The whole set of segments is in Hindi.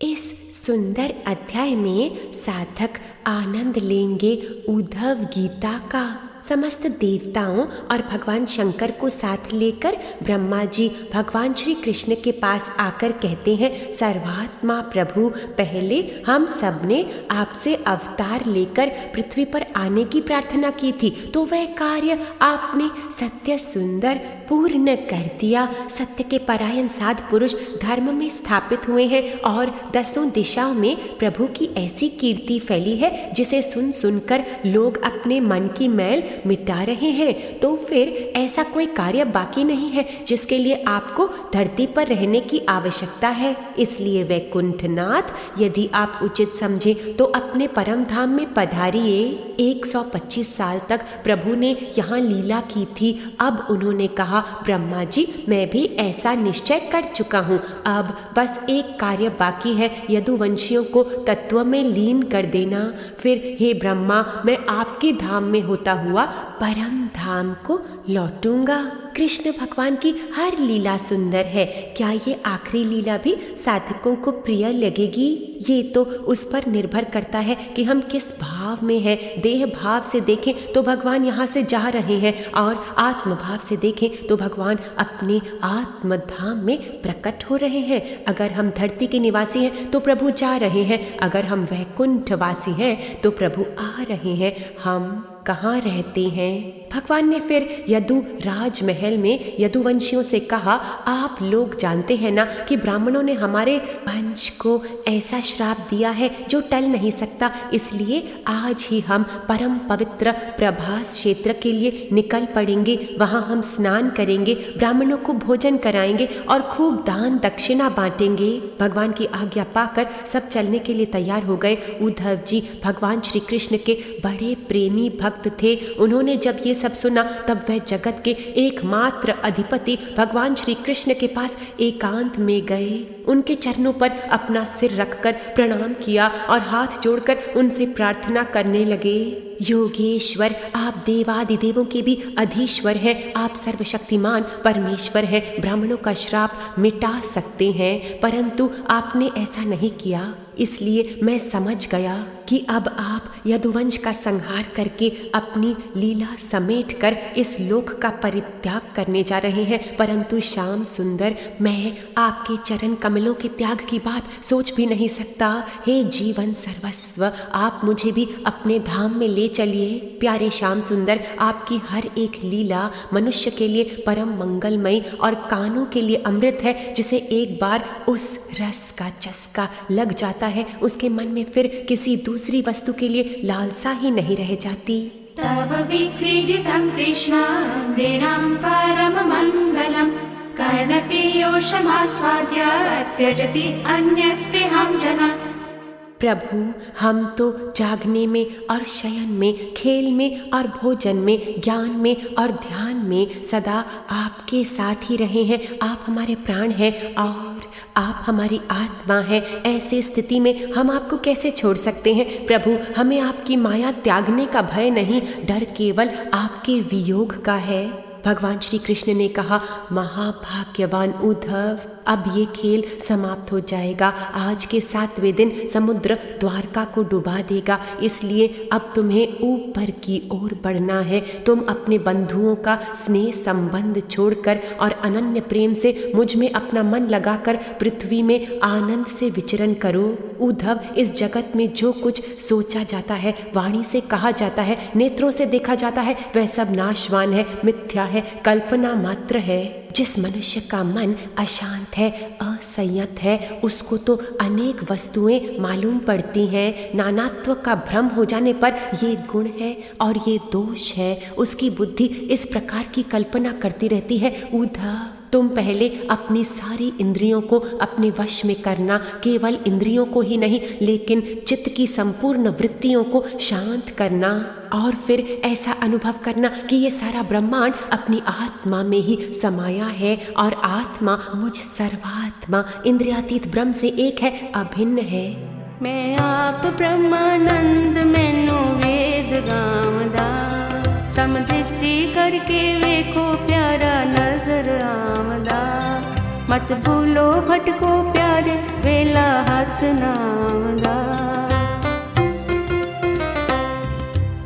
इस सुंदर अध्याय में साधक आनंद लेंगे उद्धव गीता का। समस्त देवताओं और भगवान शंकर को साथ लेकर ब्रह्मा जी भगवान श्री कृष्ण के पास आकर कहते हैं, सर्वात्मा प्रभु, पहले हम सब ने आपसे अवतार लेकर पृथ्वी पर आने की प्रार्थना की थी, तो वह कार्य आपने सत्य सुंदर पूर्ण कर दिया। सत्य के परायण साध पुरुष धर्म में स्थापित हुए हैं और 10 दिशाओं में प्रभु की ऐसी कीर्ति फैली है जिसे सुन सुनकर लोग अपने मन की मैल मिटा रहे हैं। तो फिर ऐसा कोई कार्य बाकी नहीं है जिसके लिए आपको धरती पर रहने की आवश्यकता है। इसलिए वैकुंठनाथ, यदि आप उचित समझें तो अपने परम धाम में पधारिए। 125 साल तक प्रभु ने यहाँ लीला की थी। अब उन्होंने कहा, ब्रह्मा जी, मैं भी ऐसा निश्चय कर चुका हूँ, अब बस एक कार्य बाकी है, यदुवंशियों को तत्व में लीन कर देना। फिर हे ब्रह्मा, मैं आपके धाम में होता हुआ परम धाम को लौटूंगा। कृष्ण भगवान की हर लीला सुंदर है। क्या ये आखिरी लीला भी साधकों को प्रिय लगेगी? ये तो उस पर निर्भर करता है कि हम किस भाव में हैं। देह भाव से देखें तो भगवान यहाँ से जा रहे हैं और आत्म भाव से देखें तो भगवान अपने आत्म धाम में प्रकट हो रहे हैं। अगर हम धरती के निवासी हैं तो प्रभु जा रहे हैं, अगर हम वैकुंठवासी हैं तो प्रभु आ रहे हैं। हम कहाँ रहते हैं? भगवान ने फिर यदु राजमहल में यदुवंशियों से कहा, आप लोग जानते हैं ना कि ब्राह्मणों ने हमारे वंश को ऐसा श्राप दिया है जो टल नहीं सकता। इसलिए आज ही हम परम पवित्र प्रभास क्षेत्र के लिए निकल पड़ेंगे। वहाँ हम स्नान करेंगे, ब्राह्मणों को भोजन कराएंगे और खूब दान दक्षिणा बांटेंगे। भगवान की आज्ञा पाकर सब चलने के लिए तैयार हो गए। उद्धव जी भगवान श्री कृष्ण के बड़े प्रेमी भक्त थे। उन्होंने जब ये सब सुना तब वह जगत के एकमात्र अधिपति भगवान श्री कृष्ण के पास एकांत में गए। उनके चरणों पर अपना सिर रखकर प्रणाम किया और हाथ जोड़कर उनसे प्रार्थना करने लगे। योगेश्वर, आप देवादिदेवों के भी अधीश्वर हैं, आप सर्वशक्तिमान परमेश्वर हैं, ब्राह्मणों का श्राप मिटा सकते हैं, परंतु आपने ऐसा नहीं किया। इसलिए मैं समझ गया कि अब आप यदुवंश का संहार करके अपनी लीला समेट कर इस लोक का परित्याग करने जा रहे हैं। परंतु श्याम सुंदर, मैं आपके चरण कमलों के त्याग की बात सोच भी नहीं सकता। हे जीवन सर्वस्व, आप मुझे भी अपने धाम में ले चलिए। प्यारे श्याम सुंदर, आपकी हर एक लीला मनुष्य के लिए परम मंगलमयी और कानों के लिए अमृत है। जिसे एक बार उस रस का चस्का लग जाता है, उसके मन में फिर किसी दूसरी वस्तु के लिए लालसा ही नहीं रह जाती। तव विक्रीडितं कृष्ण नृणां परम मंगलम कर्णपीयूषमास्वाद्य त्यजति अन्यस्पृहं जनः। प्रभु, हम तो जागने में और शयन में, खेल में और भोजन में, ज्ञान में और ध्यान में सदा आपके साथ ही रहे हैं। आप हमारे प्राण हैं और आप हमारी आत्मा हैं। ऐसी स्थिति में हम आपको कैसे छोड़ सकते हैं? प्रभु, हमें आपकी माया त्यागने का भय नहीं, डर केवल आपके वियोग का है। भगवान श्री कृष्ण ने कहा, महाभाग्यवान उद्धव, अब ये खेल समाप्त हो जाएगा। आज के 7वें दिन समुद्र द्वारका को डुबा देगा, इसलिए अब तुम्हें ऊपर की ओर बढ़ना है। तुम अपने बंधुओं का स्नेह संबंध छोड़कर और अनन्य प्रेम से मुझ में अपना मन लगाकर पृथ्वी में आनंद से विचरण करो। उद्धव, इस जगत में जो कुछ सोचा जाता है, वाणी से कहा जाता है, नेत्रों से देखा जाता है, वह सब नाशवान है, मिथ्या है, कल्पना मात्र है। जिस मनुष्य का मन अशांत है, असंयत है, उसको तो अनेक वस्तुएं मालूम पड़ती हैं। नानात्व का भ्रम हो जाने पर ये गुण है और ये दोष है, उसकी बुद्धि इस प्रकार की कल्पना करती रहती है। उद्धव, तुम पहले अपनी सारी इंद्रियों को अपने वश में करना, केवल इंद्रियों को ही नहीं लेकिन चित्त की संपूर्ण वृत्तियों को शांत करना, और फिर ऐसा अनुभव करना कि ये सारा ब्रह्मांड अपनी आत्मा में ही समाया है और आत्मा मुझ सर्वात्मा इंद्रियातीत ब्रह्म से एक है, अभिन्न है। मैं आप ब्रह्मानंद मैनू वेद गावदा, समदृष्टि करके वेखो प्यारा नजर आमदा। मत भूलो भटको प्यारे, वेला हाथ हथ नाम दा।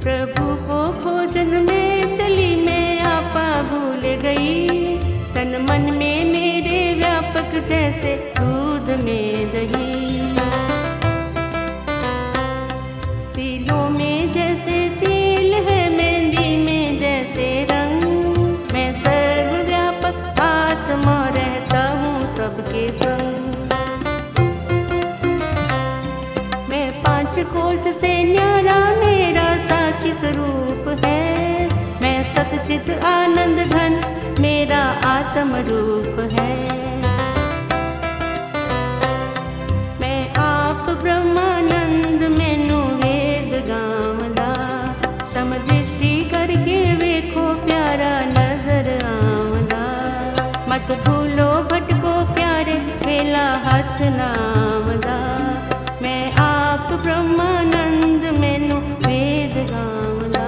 प्रभु को खोजन में चली मैं आपा भूल गई, तन मन में मेरे व्यापक जैसे दूध में दही। तिलों में जैसे तिल है, मेहंदी में जैसे रंग, मैं सर्वव्यापक आत्मा रहता हूँ सबके संग। मैं पांच कोश से न्यारा मेरा साक्षी स्वरूप है, मैं सतचित आनंद घन मेरा आत्म रूप है। मैं आप ब्रह्मानंद मैनू वेद गावदा, समदृष्टि करके वेखो प्यारा नजर आमदा। मत भूलो भटको प्यारे वेला हथ नाम दा, मैं आप ब्रह्मानंद मैनू वेद गावदा।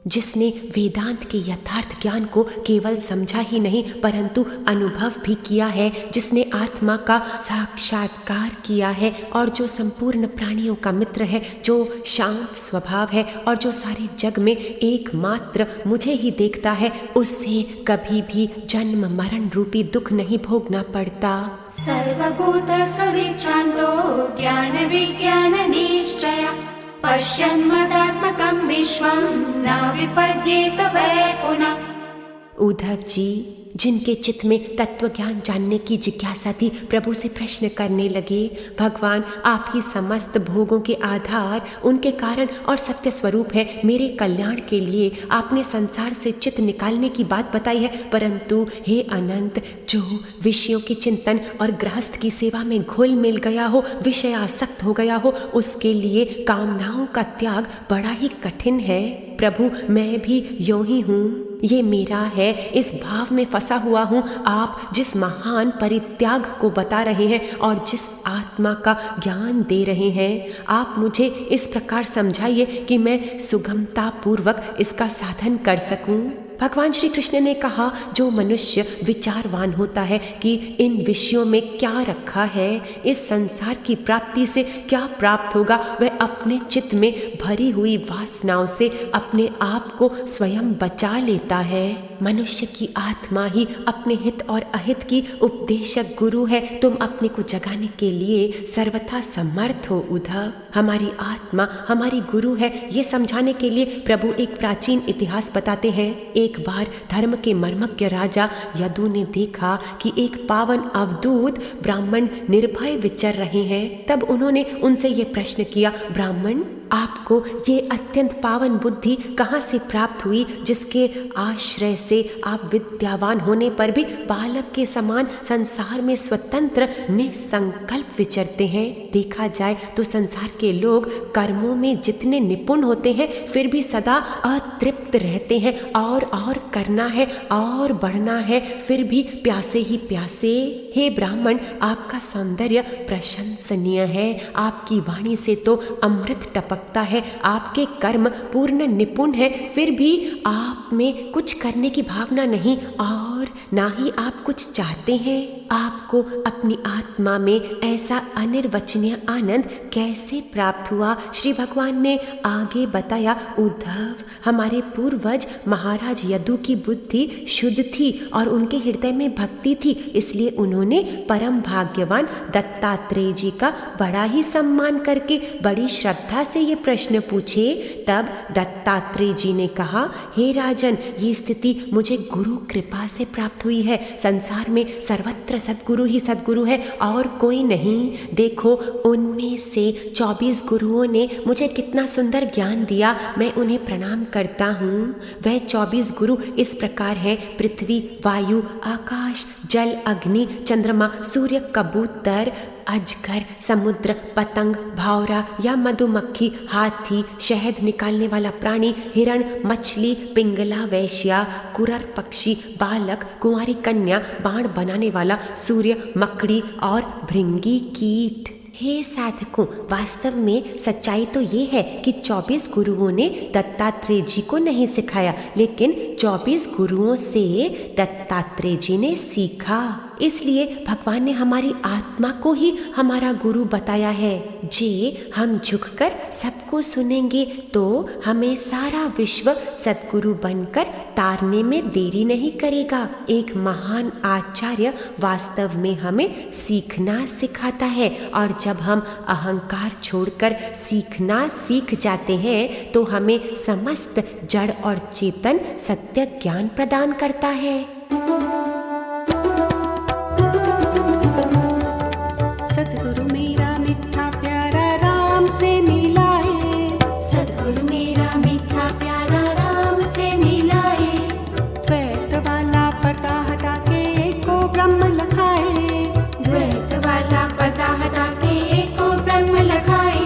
जिसने वेदांत के यथार्थ ज्ञान को केवल समझा ही नहीं परंतु अनुभव भी किया है, जिसने आत्मा का साक्षात्कार किया है और जो संपूर्ण प्राणियों का मित्र है, जो शांत स्वभाव है और जो सारे जग में एकमात्र मुझे ही देखता है, उससे कभी भी जन्म मरण रूपी दुख नहीं भोगना पड़ता। सर्वभूत सुविचान्तो ज्ञान विज्ञान निश्चय, पश्यन्मदात्मकं विश्वं न विपद्येत वै पुनः। उद्धव जी, जिनके चित्त में तत्व ज्ञान जानने की जिज्ञासा थी, प्रभु से प्रश्न करने लगे, भगवान आप ही समस्त भोगों के आधार, उनके कारण और सत्य स्वरूप है। मेरे कल्याण के लिए आपने संसार से चित्त निकालने की बात बताई है, परंतु हे अनंत, जो विषयों के चिंतन और गृहस्थ की सेवा में घुल मिल गया हो, विषयासक्त हो गया हो, उसके लिए कामनाओं का त्याग बड़ा ही कठिन है। प्रभु, मैं भी यूं ही हूँ, ये मेरा है, इस भाव में फंसा हुआ हूँ। आप जिस महान परित्याग को बता रहे हैं और जिस आत्मा का ज्ञान दे रहे हैं, आप मुझे इस प्रकार समझाइए कि मैं सुगमता पूर्वक इसका साधन कर सकूं। भगवान श्री कृष्ण ने कहा, जो मनुष्य विचारवान होता है कि इन विषयों में क्या रखा है, इस संसार की प्राप्ति से क्या प्राप्त होगा, वह अपने चित्त में भरी हुई वासनाओं से अपने आप को स्वयं बचा लेता है। मनुष्य की आत्मा ही अपने हित और अहित की उपदेशक गुरु है। तुम अपने को जगाने के लिए सर्वथा समर्थ हो उद्धव। हमारी आत्मा हमारी गुरु है, ये समझाने के लिए प्रभु एक प्राचीन इतिहास बताते हैं। एक बार धर्म के मर्मज्ञ राजा यदु ने देखा कि एक पावन अवधूत ब्राह्मण निर्भय विचर रहे हैं। तब उन्होंने उनसे ये प्रश्न किया, ब्राह्मण, आपको ये अत्यंत पावन बुद्धि कहाँ से प्राप्त हुई, जिसके आश्रय से आप विद्यावान होने पर भी बालक के समान संसार में स्वतंत्र निसंकल्प विचरते हैं। देखा जाए तो संसार के लोग कर्मों में जितने निपुण होते हैं, फिर भी सदा अतृप्त रहते हैं, और करना है और बढ़ना है, फिर भी प्यासे ही प्यासे। हे ब्राह्मण, आपका सौंदर्य प्रशंसनीय है, आपकी वाणी से तो अमृत टपकता है, आपके कर्म पूर्ण निपुण है, फिर भी आप में कुछ करने की भावना नहीं और ना ही आप कुछ चाहते हैं। आपको अपनी आत्मा में ऐसा अनिर्वचनीय आनंद कैसे प्राप्त हुआ? श्री भगवान ने आगे बताया, उद्धव, हमारे पूर्वज महाराज यदु की बुद्धि शुद्ध थी और उनके हृदय में भक्ति थी, इसलिए उन्होंने परम भाग्यवान दत्तात्रेय जी का बड़ा ही सम्मान करके बड़ी श्रद्धा से ये प्रश्न पूछे। तब दत्तात्रेय जी ने कहा, हे राजन, ये स्थिति मुझे गुरु कृपा से प्राप्त हुई है। संसार में सर्वत्र सद्गुरु ही सद्गुरु है और कोई नहीं। देखो, उनमें से 24 गुरुओं ने मुझे कितना सुंदर ज्ञान दिया, मैं उन्हें प्रणाम करता हूँ। वह 24 गुरु इस प्रकार है: पृथ्वी, वायु, आकाश, जल, अग्नि, चंद्रमा, सूर्य, कबूतर, अजगर, समुद्र, पतंग, भावरा या मधुमक्खी, हाथी, शहद निकालने वाला प्राणी, हिरण, मछली, पिंगला, वैश्या, कुरर पक्षी, बालक, कुंवारी कन्या, बाण बनाने वाला, सूर्य, मकड़ी और भृंगी कीट। हे साधकों, वास्तव में सच्चाई तो ये है कि 24 गुरुओं ने दत्तात्रेय जी को नहीं सिखाया, लेकिन 24 गुरुओं से दत्तात्रेय जी ने सीखा। इसलिए भगवान ने हमारी आत्मा को ही हमारा गुरु बताया है। जे हम झुककर सबको सुनेंगे तो हमें सारा विश्व सद्गुरु बनकर तारने में देरी नहीं करेगा। एक महान आचार्य वास्तव में हमें सीखना सिखाता है, और जब हम अहंकार छोड़कर सीखना सीख जाते हैं तो हमें समस्त जड़ और चेतन सत्य ज्ञान प्रदान करता है। सतगुरु मेरा मीठा प्यारा राम से मिला है, सद्गुरु मेरा मीठा प्यारा राम से मिला है। द्वैत वाला पर्दा हटा के एक को ब्रह्म लखाए, द्वैत वाला पर्दा हटा के एक को ब्रह्म लखाए।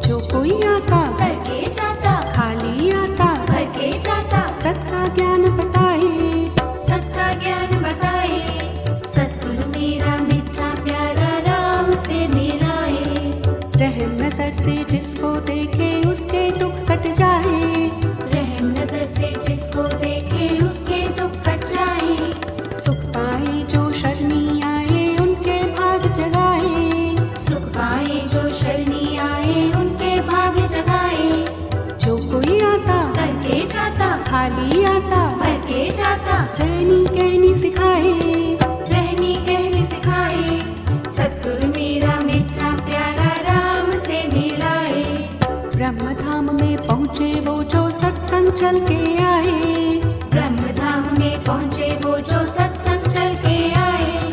जो कोई आता भर के जाता, खाली आता, भर के जाता, सबका ज्ञान बताए, सबका ज्ञान बताए। सद्गुरु मेरा मीठा प्यारा राम से मिला है। रहम नजर से जिसको देखे उसके दुख कट जाए, रहम नजर से जिसको देखे उसके दुख कट जाए। सुख पाए जो शरणी आए उनके भाग जगाए, सुख पाए जो शरणी आए उनके भाग जगाए। जो कोई आता करके जाता, खाली आता, भर के जाता, रहनी कहनी सिखाए, रहनी कहनी सिखाए। सद्गुरु मेरा मीठा प्यारा राम से मिला है। ब्रह्म धाम में पहुँचे वो जो सत्संग चल के आए, ब्रह्म धाम में पहुँचे वो जो सत्संग चल के आए।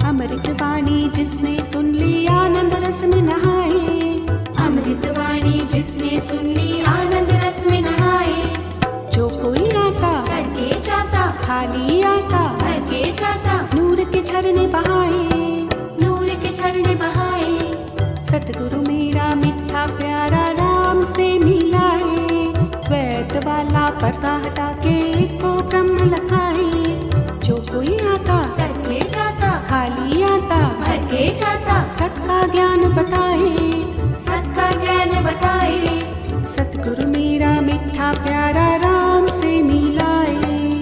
अमृत वाणी जिसने सुन ली आनंद रस में नहाए, अमृत वाणी जिसने सुन ली आनंद रस में नहाए। जो कोई आता करके जाता, खाली आता, भर के जाता, नूर के झरने बहाए, नूर के झरने बहाए। सतगुरु मेरा मीठा प्यारा राम से मिला है। द्वैत वाला पर्दा हटा के एक को ब्रह्म लखाए, जो कोई आता करके जाता, खाली आता, भर के जाता, सबका ज्ञान बताए, सबका ज्ञान बताए। सतगुरु मेरा मीठा प्यारा राम से मिला है।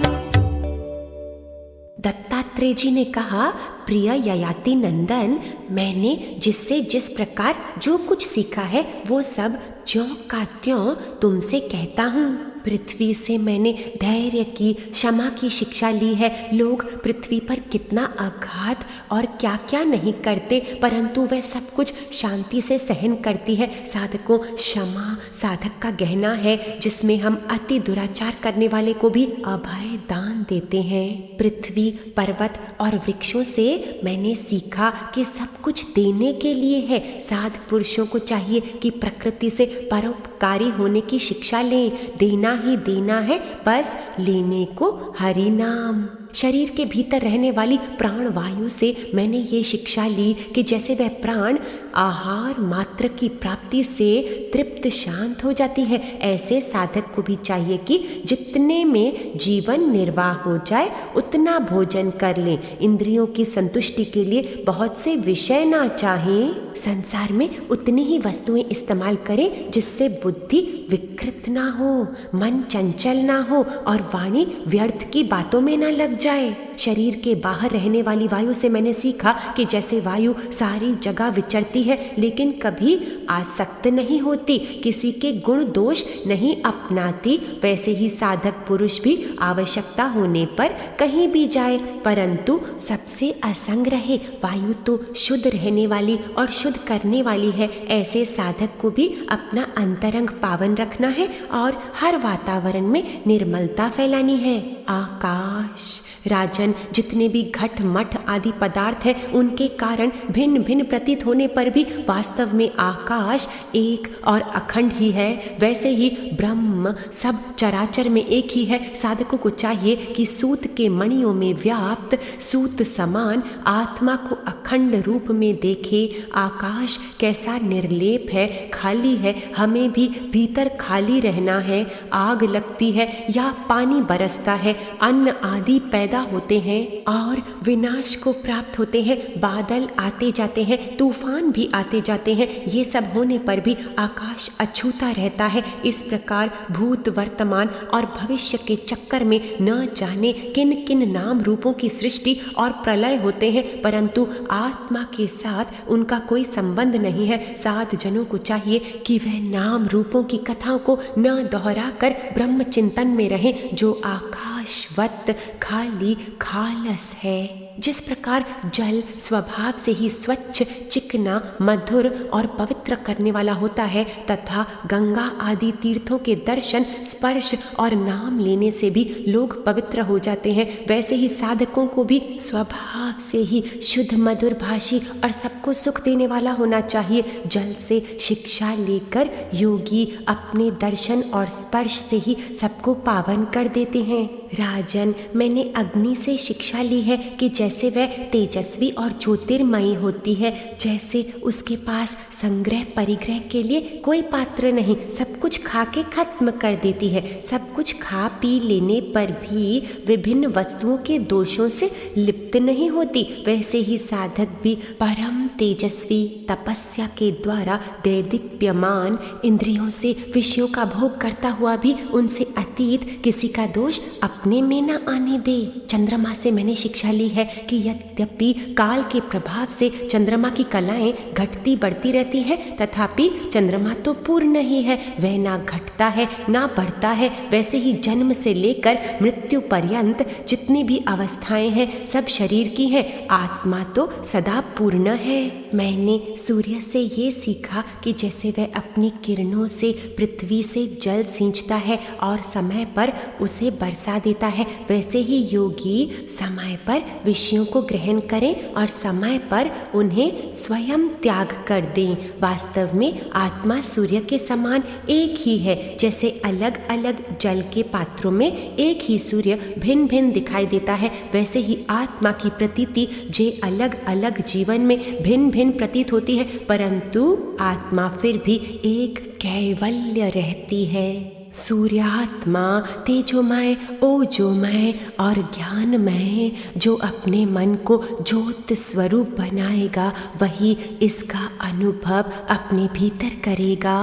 दत्तात्रेय जी ने कहा, प्रिय ययाति नंदन, मैंने जिससे जिस प्रकार जो कुछ सीखा है वो सब ज्यों का त्यों तुमसे कहता हूँ। पृथ्वी से मैंने धैर्य की, क्षमा की शिक्षा ली है। लोग पृथ्वी पर कितना आघात और क्या क्या नहीं करते, परंतु वह सब कुछ शांति से सहन करती है। साधकों, क्षमा साधक का गहना है, जिसमें हम अति दुराचार करने वाले को भी अभय दान देते हैं। पृथ्वी, पर्वत और वृक्षों से मैंने सीखा कि सब कुछ देने के लिए है। साध पुरुषों को चाहिए कि प्रकृति से परोपकारी होने की शिक्षा लें। देना ही देना है, बस लेने को हरि नाम। शरीर के भीतर रहने वाली प्राण वायु से मैंने ये शिक्षा ली कि जैसे वह प्राण आहार मात्र की प्राप्ति से तृप्त शांत हो जाती है, ऐसे साधक को भी चाहिए कि जितने में जीवन निर्वाह हो जाए उतना भोजन कर लें। इंद्रियों की संतुष्टि के लिए बहुत से विषय ना चाहें। संसार में उतनी ही वस्तुएं इस्तेमाल करें जिससे बुद्धि विकृत ना हो, मन चंचल ना हो और वाणी व्यर्थ की बातों में ना लग जाए। शरीर के बाहर रहने वाली वायु से मैंने सीखा कि जैसे वायु सारी जगह विचरती है लेकिन कभी आसक्त नहीं होती, किसी के गुण दोष नहीं अपनाती, वैसे ही साधक पुरुष भी आवश्यकता होने पर कहीं भी जाए परंतु सबसे असंग रहे। वायु तो शुद्ध रहने वाली और शुद्ध करने वाली है। ऐसे साधक को भी अपना अंतरंग पावन रखना है और हर वातावरण में निर्मलता फैलानी है। आकाश, राजन, जितने भी घट मठ आदि पदार्थ हैं उनके कारण भिन्न भिन्न प्रतीत होने पर भी वास्तव में आकाश एक और अखंड ही है। वैसे ही ब्रह्म सब चराचर में एक ही है। साधकों को चाहिए कि सूत के मणियों में व्याप्त सूत समान आत्मा को अखंड रूप में देखे। आकाश कैसा निर्लेप है, खाली है, हमें भी भीतर खाली रहना है। आग लगती है या पानी बरसता है, है, अन्न आदि पैदा होते हैं और विनाश को प्राप्त होते हैं, बादल आते जाते हैं, तूफान भी आते जाते हैं, ये सब होने पर भी आकाश अछूता रहता है। इस प्रकार भूत, वर्तमान और भविष्य के चक्कर में न जाने किन किन नाम रूपों की सृष्टि और प्रलय होते हैं, परंतु आत्मा के साथ उनका कोई संबंध नहीं है। साध जनों को चाहिए कि वह नाम रूपों की कथाओं को न दोहराकर ब्रह्म चिंतन में रहें, जो आकाशवत खाली खालस है। जिस प्रकार जल स्वभाव से ही स्वच्छ, चिकना, मधुर और पवित्र करने वाला होता है, तथा गंगा आदि तीर्थों के दर्शन, स्पर्श और नाम लेने से भी लोग पवित्र हो जाते हैं, वैसे ही साधकों को भी स्वभाव से ही शुद्ध, मधुर भाषी और सबको सुख देने वाला होना चाहिए। जल से शिक्षा लेकर योगी अपने दर्शन और स्पर्श से ही सबको पावन कर देते हैं। राजन, मैंने अग्नि से शिक्षा ली है कि जैसे वह तेजस्वी और ज्योतिर्मयी होती है, जैसे उसके पास संग्रह परिग्रह के लिए कोई पात्र नहीं, सब कुछ खा के खत्म कर देती है। सब कुछ खा पी लेने पर भी विभिन्न वस्तुओं के दोषों से लिप्त नहीं होती, वैसे ही साधक भी परम तेजस्वी तपस्या के द्वारा दैदीप्यमान इंद्रियों से विषयों का भोग करता हुआ भी उनसे अतीत किसी का दोष अपने में न आने दे। चंद्रमा से मैंने शिक्षा ली है कि यद्यपि काल के प्रभाव से चंद्रमा की कलाएं घटती बढ़ती रहती हैं, तथापि चंद्रमा तो पूर्ण ही है, वह ना घटता है ना बढ़ता है। वैसे ही जन्म से लेकर मृत्यु पर्यंत जितनी भी अवस्थाएं हैं सब शरीर की हैं, आत्मा तो सदा पूर्ण है। मैंने सूर्य से ये सीखा कि जैसे वह अपनी किरणों से पृथ्वी से जल सींचता है और समय पर उसे बरसा देता है, वैसे ही योगी समय पर विषयों को ग्रहण करें और समय पर उन्हें स्वयं त्याग कर दें। वास्तव में आत्मा सूर्य के समान एक ही है। जैसे अलग अलग जल के पात्रों में एक ही सूर्य भिन्न भिन्न दिखाई देता है, वैसे ही आत्मा की प्रतीति जे अलग अलग जीवन में भिन्न भिन्न प्रतीत होती है, परंतु आत्मा फिर भी एक कैवल्य रहती है। सूर्यात्मा तेजोमय, ओजोमय और ज्ञानमय, जो अपने मन को ज्योत स्वरूप बनाएगा वही इसका अनुभव अपने भीतर करेगा।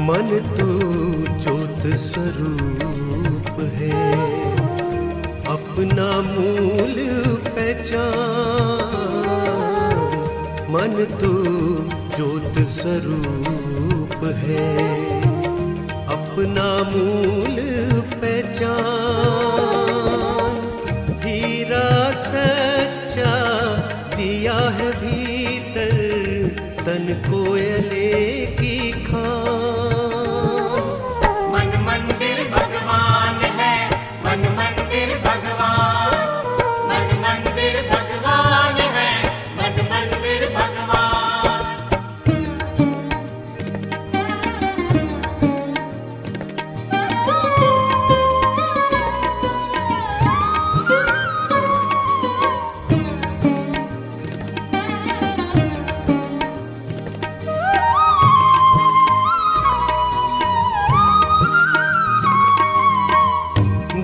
मन तू ज्योत स्वरूप है, अपना मूल पहचान। मन तू ज्योत स्वरूप है, अपना मूल पहचान। हीरा सच्चा दिया है भीतर, तन कोयले की खान।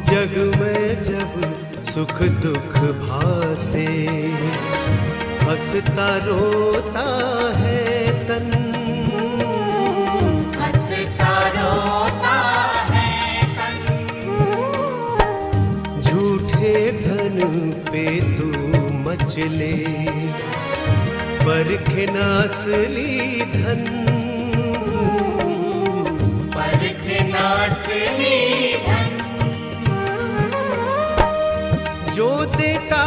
जग में जब सुख दुख भासे, हंसता रोता है तन। हंसता रोता है तन। झूठे धन पे तू मचले, परखे ना असली धन। परखे ना असली धन। जो देता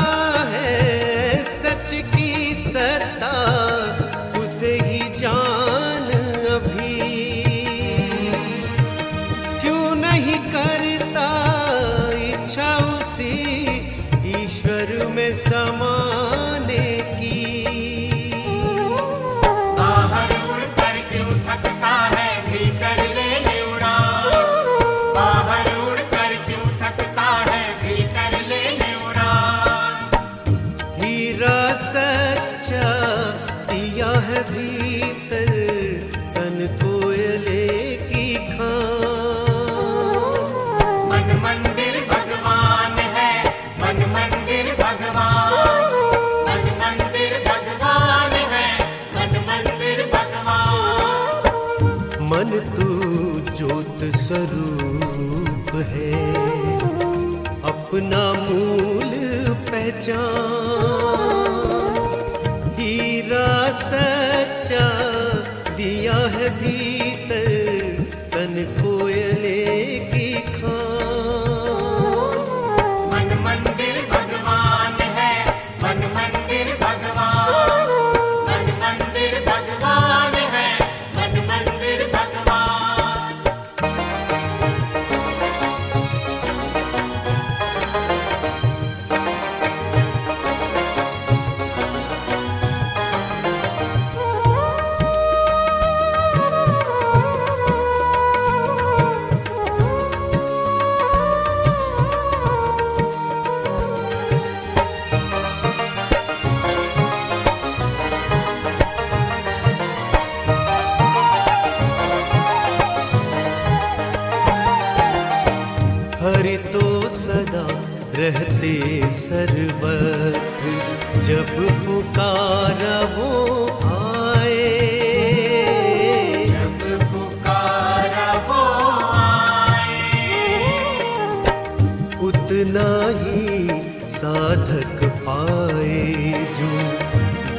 है भीतर तन कोयले की खान। मन मंदिर भगवान है, मन मंदिर भगवान, मन मंदिर भगवान है, मन मंदिर भगवान। मन तू ज्योत स्वरूप है, अपना मूल पहचान। हीरा सच्चा दिया है भीतर तन कोयले की खान। मन मंदिर भगवान है, मन मंदिर भगवान, मन मंदिर भगवान है, मन मंदिर भगवान। हरि तो सदा रहते सर्वत्र, जब पुकारा वो आए। जब पुकारा वो आए, उतना ही साधक पाए जो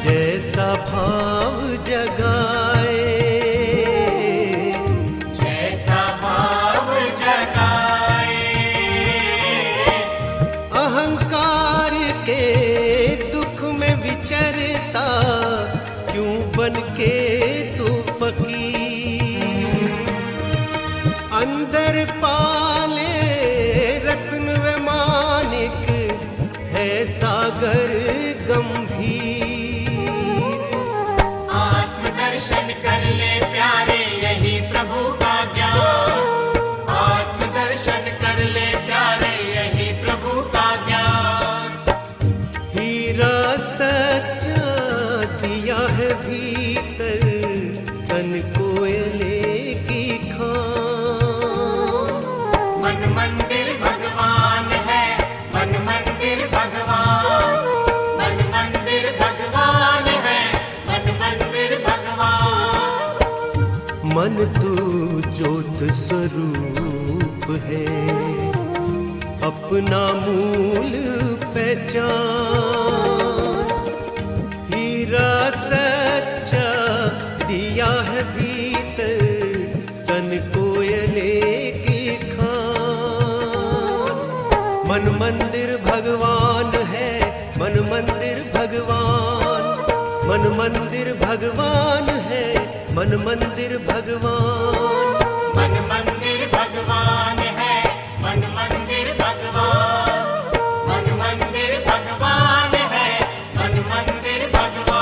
जैसा भाव जगाए। जैसा भाव जगाए। अहंकार के दुख में विचरता क्यों बन के तू फकीर। अंदर पाले रत्न व मानिक है सागर गंभीर। आत्मदर्शन कर ले प्यारे यही प्रभु का ज्ञान। आत्मदर्शन कर ले प्यारे यही प्रभु का ज्ञान। हीरा सच्चा दिया है भीतर तन कोयले की खान। मन मंदिर भगवान है, मन मंदिर भगवान, मन मंदिर भगवान है, मन मंदिर भगवान। मन तू ज्योत स्वरूप है, अपना मूल पहचान। हीरा सच्चा दिया है भीतर तन कोयले की खान। मन मंदिर भगवान है, मन मंदिर भगवान, मन मंदिर भगवान है, मन मंदिर भगवान। मन मंदिर भगवान है, मन मंदिर भगवान, मन मंदिर भगवान है, मन मंदिर भगवान।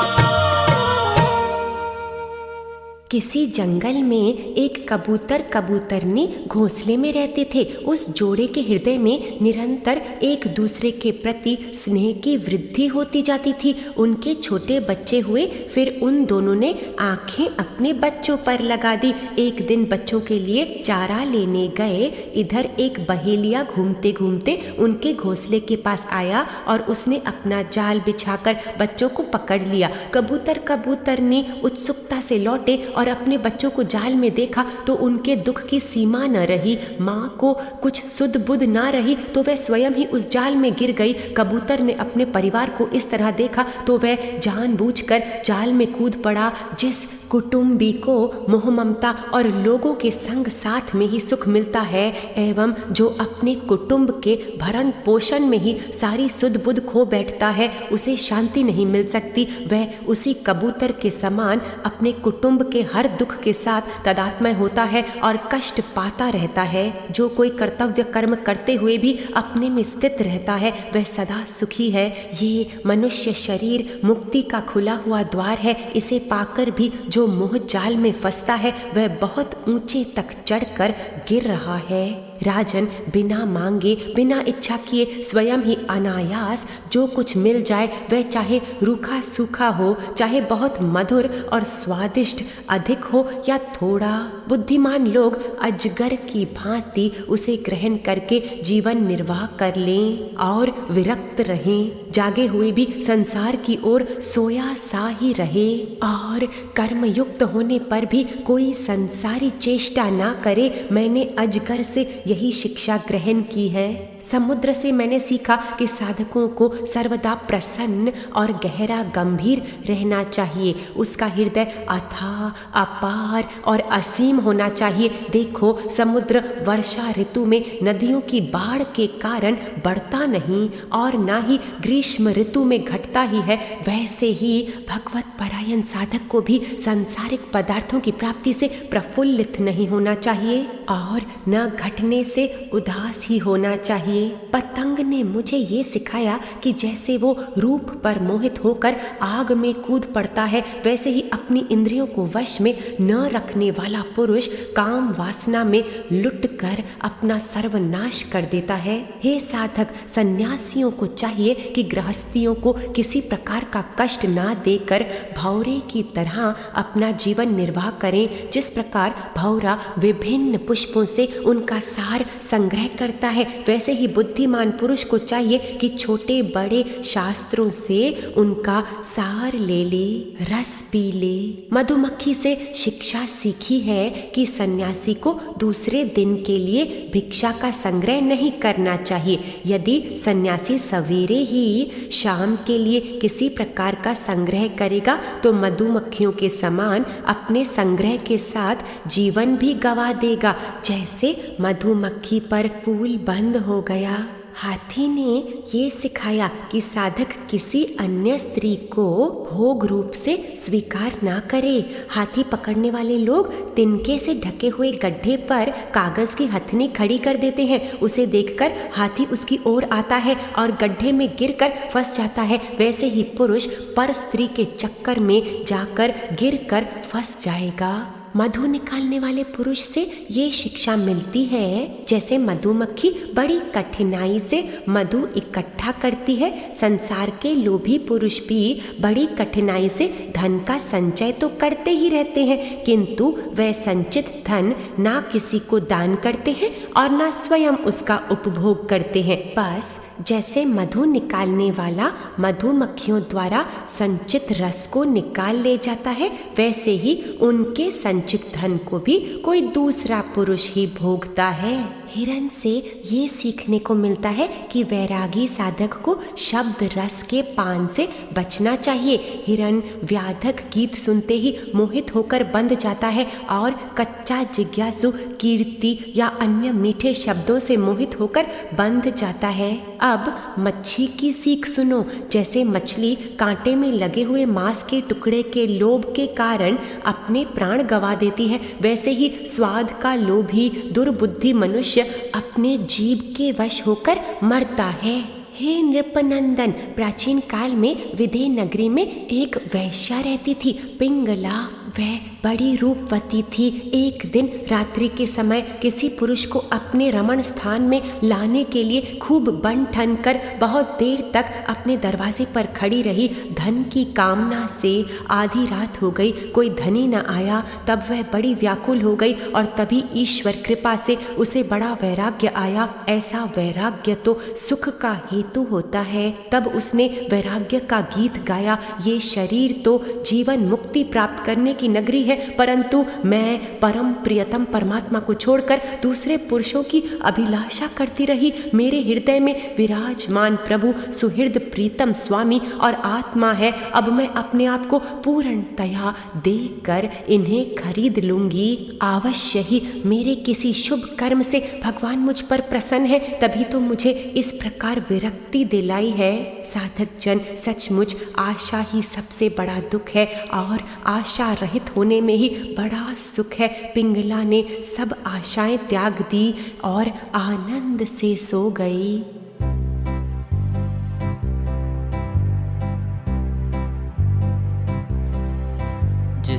किसी जंगल में एक कबूतर कबूतरनी घोंसले में रहते थे। उस जोड़े के हृदय में निरंतर एक दूसरे के प्रति स्नेह की वृद्धि होती जाती थी। उनके छोटे बच्चे हुए, फिर उन दोनों ने आंखें अपने बच्चों पर लगा दी। एक दिन बच्चों के लिए चारा लेने गए। इधर एक बहेलिया घूमते घूमते उनके घोंसले के पास आया और उसने अपना जाल बिछाकर बच्चों को पकड़ लिया। कबूतर कबूतरनी उत्सुकता से लौटे और अपने बच्चों को जाल में देखा तो उनके दुख की सीमा न रही। माँ को कुछ सुध बुध ना रही तो वह स्वयं ही उस जाल में गिर गई। कबूतर ने अपने परिवार को इस तरह देखा तो वह जानबूझकर जाल में कूद पड़ा। जिस कुटुंबी को मोह ममता और लोगों के संग साथ में ही सुख मिलता है एवं जो अपने कुटुंब के भरण पोषण में ही सारी सुध बुध खो बैठता है, उसे शांति नहीं मिल सकती। वह उसी कबूतर के समान अपने कुटुंब के हर दुख के साथ तादात्म्य होता है और कष्ट पाता रहता है। जो कोई कर्तव्य कर्म करते हुए भी अपने में स्थित रहता है वह सदा सुखी है। ये मनुष्य शरीर मुक्ति का खुला हुआ द्वार है। इसे पाकर भी जो मोह जाल में फंसता है वह बहुत ऊंचे तक चढ़कर गिर रहा है। राजन, बिना मांगे, बिना इच्छा किए, स्वयं ही अनायास जो कुछ मिल जाए, वह चाहे रूखा सूखा हो, चाहे बहुत मधुर और स्वादिष्ट, अधिक हो या थोड़ा, बुद्धिमान लोग अजगर की भांति उसे ग्रहण करके जीवन निर्वाह कर लें और विरक्त रहें। जागे हुए भी संसार की ओर सोया सा ही रहे और कर्मयुक्त होने पर भी कोई संसारी चेष्टा ना करे। मैंने अजगर से यही शिक्षा ग्रहण की है। समुद्र से मैंने सीखा कि साधकों को सर्वदा प्रसन्न और गहरा गंभीर रहना चाहिए। उसका हृदय अथाह, अपार और असीम होना चाहिए। देखो, समुद्र वर्षा ऋतु में नदियों की बाढ़ के कारण बढ़ता नहीं और ना ही ग्रीष्म ऋतु में घटता ही है। वैसे ही भगवत परायण साधक को भी सांसारिक पदार्थों की प्राप्ति से प्रफुल्लित नहीं होना चाहिए और न घटने से उदास ही होना चाहिए। पतंग ने मुझे ये सिखाया कि जैसे वो रूप पर मोहित होकर आग में कूद पड़ता है, वैसे ही अपनी इंद्रियों को वश में न रखने वाला पुरुष काम वासना में लुट कर अपना सर्वनाश कर देता है। हे साधक, सन्यासियों को चाहिए कि गृहस्थियों को किसी प्रकार का कष्ट ना देकर भौरे की तरह अपना जीवन निर्वाह करें। जिस प्रकार भौरा विभिन्न पुष्पों से उनका सार संग्रह करता है, वैसे ही बुद्धिमान पुरुष को चाहिए कि छोटे बड़े शास्त्रों से उनका सार ले ले, रस पी ले। मधुमक्खी से शिक्षा सीखी है कि सन्यासी को दूसरे दिन के लिए भिक्षा का संग्रह नहीं करना चाहिए। यदि सन्यासी सवेरे ही शाम के लिए किसी प्रकार का संग्रह करेगा तो मधुमक्खियों के समान अपने संग्रह के साथ जीवन भी गवा देगा। जैसे मधुमक्खी पर फूल बंद हो गया। हाथी ने ये सिखाया कि साधक किसी अन्य स्त्री को भोग रूप से स्वीकार ना करे। हाथी पकड़ने वाले लोग तिनके से ढके हुए गड्ढे पर कागज की हथनी खड़ी कर देते हैं। उसे देखकर हाथी उसकी ओर आता है और गड्ढे में गिरकर फंस जाता है। वैसे ही पुरुष पर स्त्री के चक्कर में जाकर गिरकर फंस जाएगा। मधु निकालने वाले पुरुष से ये शिक्षा मिलती है, जैसे मधुमक्खी बड़ी कठिनाई से मधु इकट्ठा करती है, संसार के लोभी पुरुष भी बड़ी कठिनाई से धन का संचय तो करते ही रहते हैं, किंतु वह संचित धन ना किसी को दान करते हैं और ना स्वयं उसका उपभोग करते हैं। बस जैसे मधु निकालने वाला मधुमक्खियों द्वारा संचित रस को निकाल ले जाता है, वैसे ही उनके संचित धन को भी कोई दूसरा पुरुष ही भोगता है। हिरण से ये सीखने को मिलता है कि वैरागी साधक को शब्द रस के पान से बचना चाहिए। हिरण व्याधक गीत सुनते ही मोहित होकर बंध जाता है और कच्चा जिज्ञासु कीर्ति या अन्य मीठे शब्दों से मोहित होकर बंध जाता है। अब मच्छी की सीख सुनो। जैसे मछली कांटे में लगे हुए मांस के टुकड़े के लोभ के कारण अपने प्राण गंवा देती है, वैसे ही स्वाद का लोभी दुर्बुद्धि मनुष्य अपने जीभ के वश होकर मरता है। हे नृपनंदन, प्राचीन काल में विदेह नगरी में एक वैश्या रहती थी, पिंगला। वह बड़ी रूपवती थी। एक दिन रात्रि के समय किसी पुरुष को अपने रमण स्थान में लाने के लिए खूब बन ठन कर बहुत देर तक अपने दरवाजे पर खड़ी रही। धन की कामना से आधी रात हो गई, कोई धनी न आया। तब वह बड़ी व्याकुल हो गई और तभी ईश्वर कृपा से उसे बड़ा वैराग्य आया। ऐसा वैराग्य तो सुख का हेतु होता है। तब उसने वैराग्य का गीत गाया, ये शरीर तो जीवन मुक्ति प्राप्त करने की नगरी है, परंतु मैं परम प्रियतम परमात्मा को छोड़कर दूसरे पुरुषों की अभिलाषा करती रही। मेरे हृदय में विराजमान प्रभु सुहृद प्रीतम स्वामी और आत्मा है। अब मैं अपने आप को पूर्णतया देकर इन्हें खरीद लूंगी। अवश्य ही मेरे किसी शुभ कर्म से भगवान मुझ पर प्रसन्न है, तभी तो मुझे इस प्रकार विरक्ति दिलाई है। साधक जन, सचमुच आशा ही सबसे बड़ा दुख है और आशा रहित होने में ही बड़ा सुख है। पिंगला ने सब आशाएं त्याग दी और आनंद से सो गई।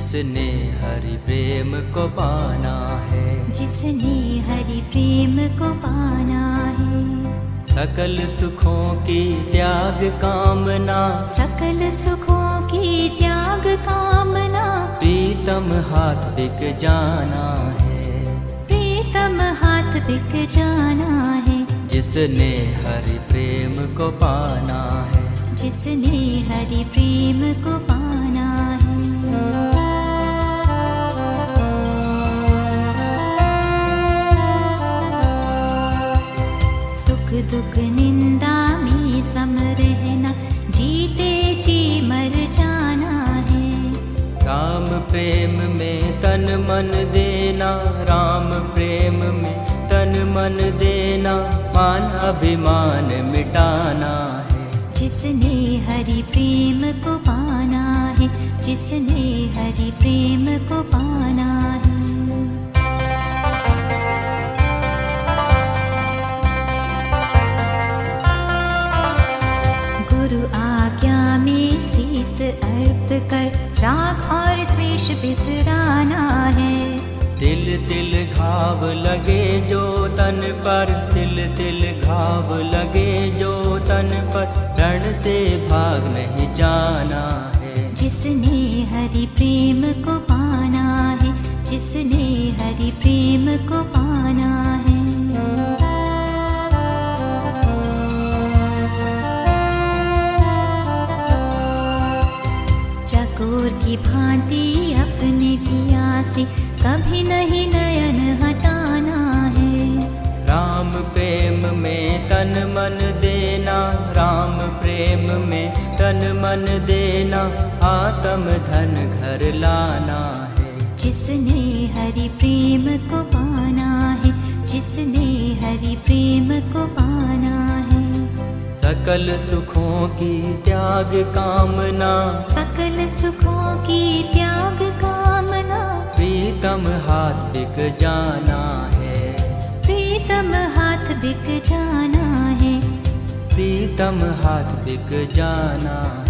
जिसने हरि प्रेम को पाना है, जिसने हरि प्रेम को पाना है। सकल सुखों की त्याग कामना, सकल सुखों की त्याग कामना, प्रीतम हाथ बिक जाना है, प्रीतम हाथ बिक जाना है। जिसने हरि प्रेम को पाना है, जिसने हरि प्रेम को पाना है। सुख दुख निंदा में सम रहना, जीते जी मर जाना है। राम प्रेम में तन मन देना, राम प्रेम में तन मन देना, मान अभिमान मिटाना है। जिसने हरि प्रेम को पाना है, जिसने हरि प्रेम को पाना है। गुरु आज्ञा में शीस अर्प कर, राग और द्वेष बिसराना है। तिल तिल घाव लगे जो तन पर, तिल तिल घाव लगे जो तन पर, रण से भाग नहीं जाना है। जिसने हरि प्रेम को पाना है, जिसने हरि प्रेम को पाना है। चकोर की भांति अपने दिया से कभी नहीं नयन हटाना है। राम प्रेम में तन मन देना, राम प्रेम में तन मन देना, आत्म धन घर लाना है। जिसने हरि प्रेम को पाना है, जिसने हरि प्रेम को पाना है। सकल सुखों की त्याग कामना, सकल सुखों की त्याग कामना, प्रीतम हाथ बिक जाना है, प्रीतम हाथ बिक जाना है। प्रीतम हाथ बिक जाना है।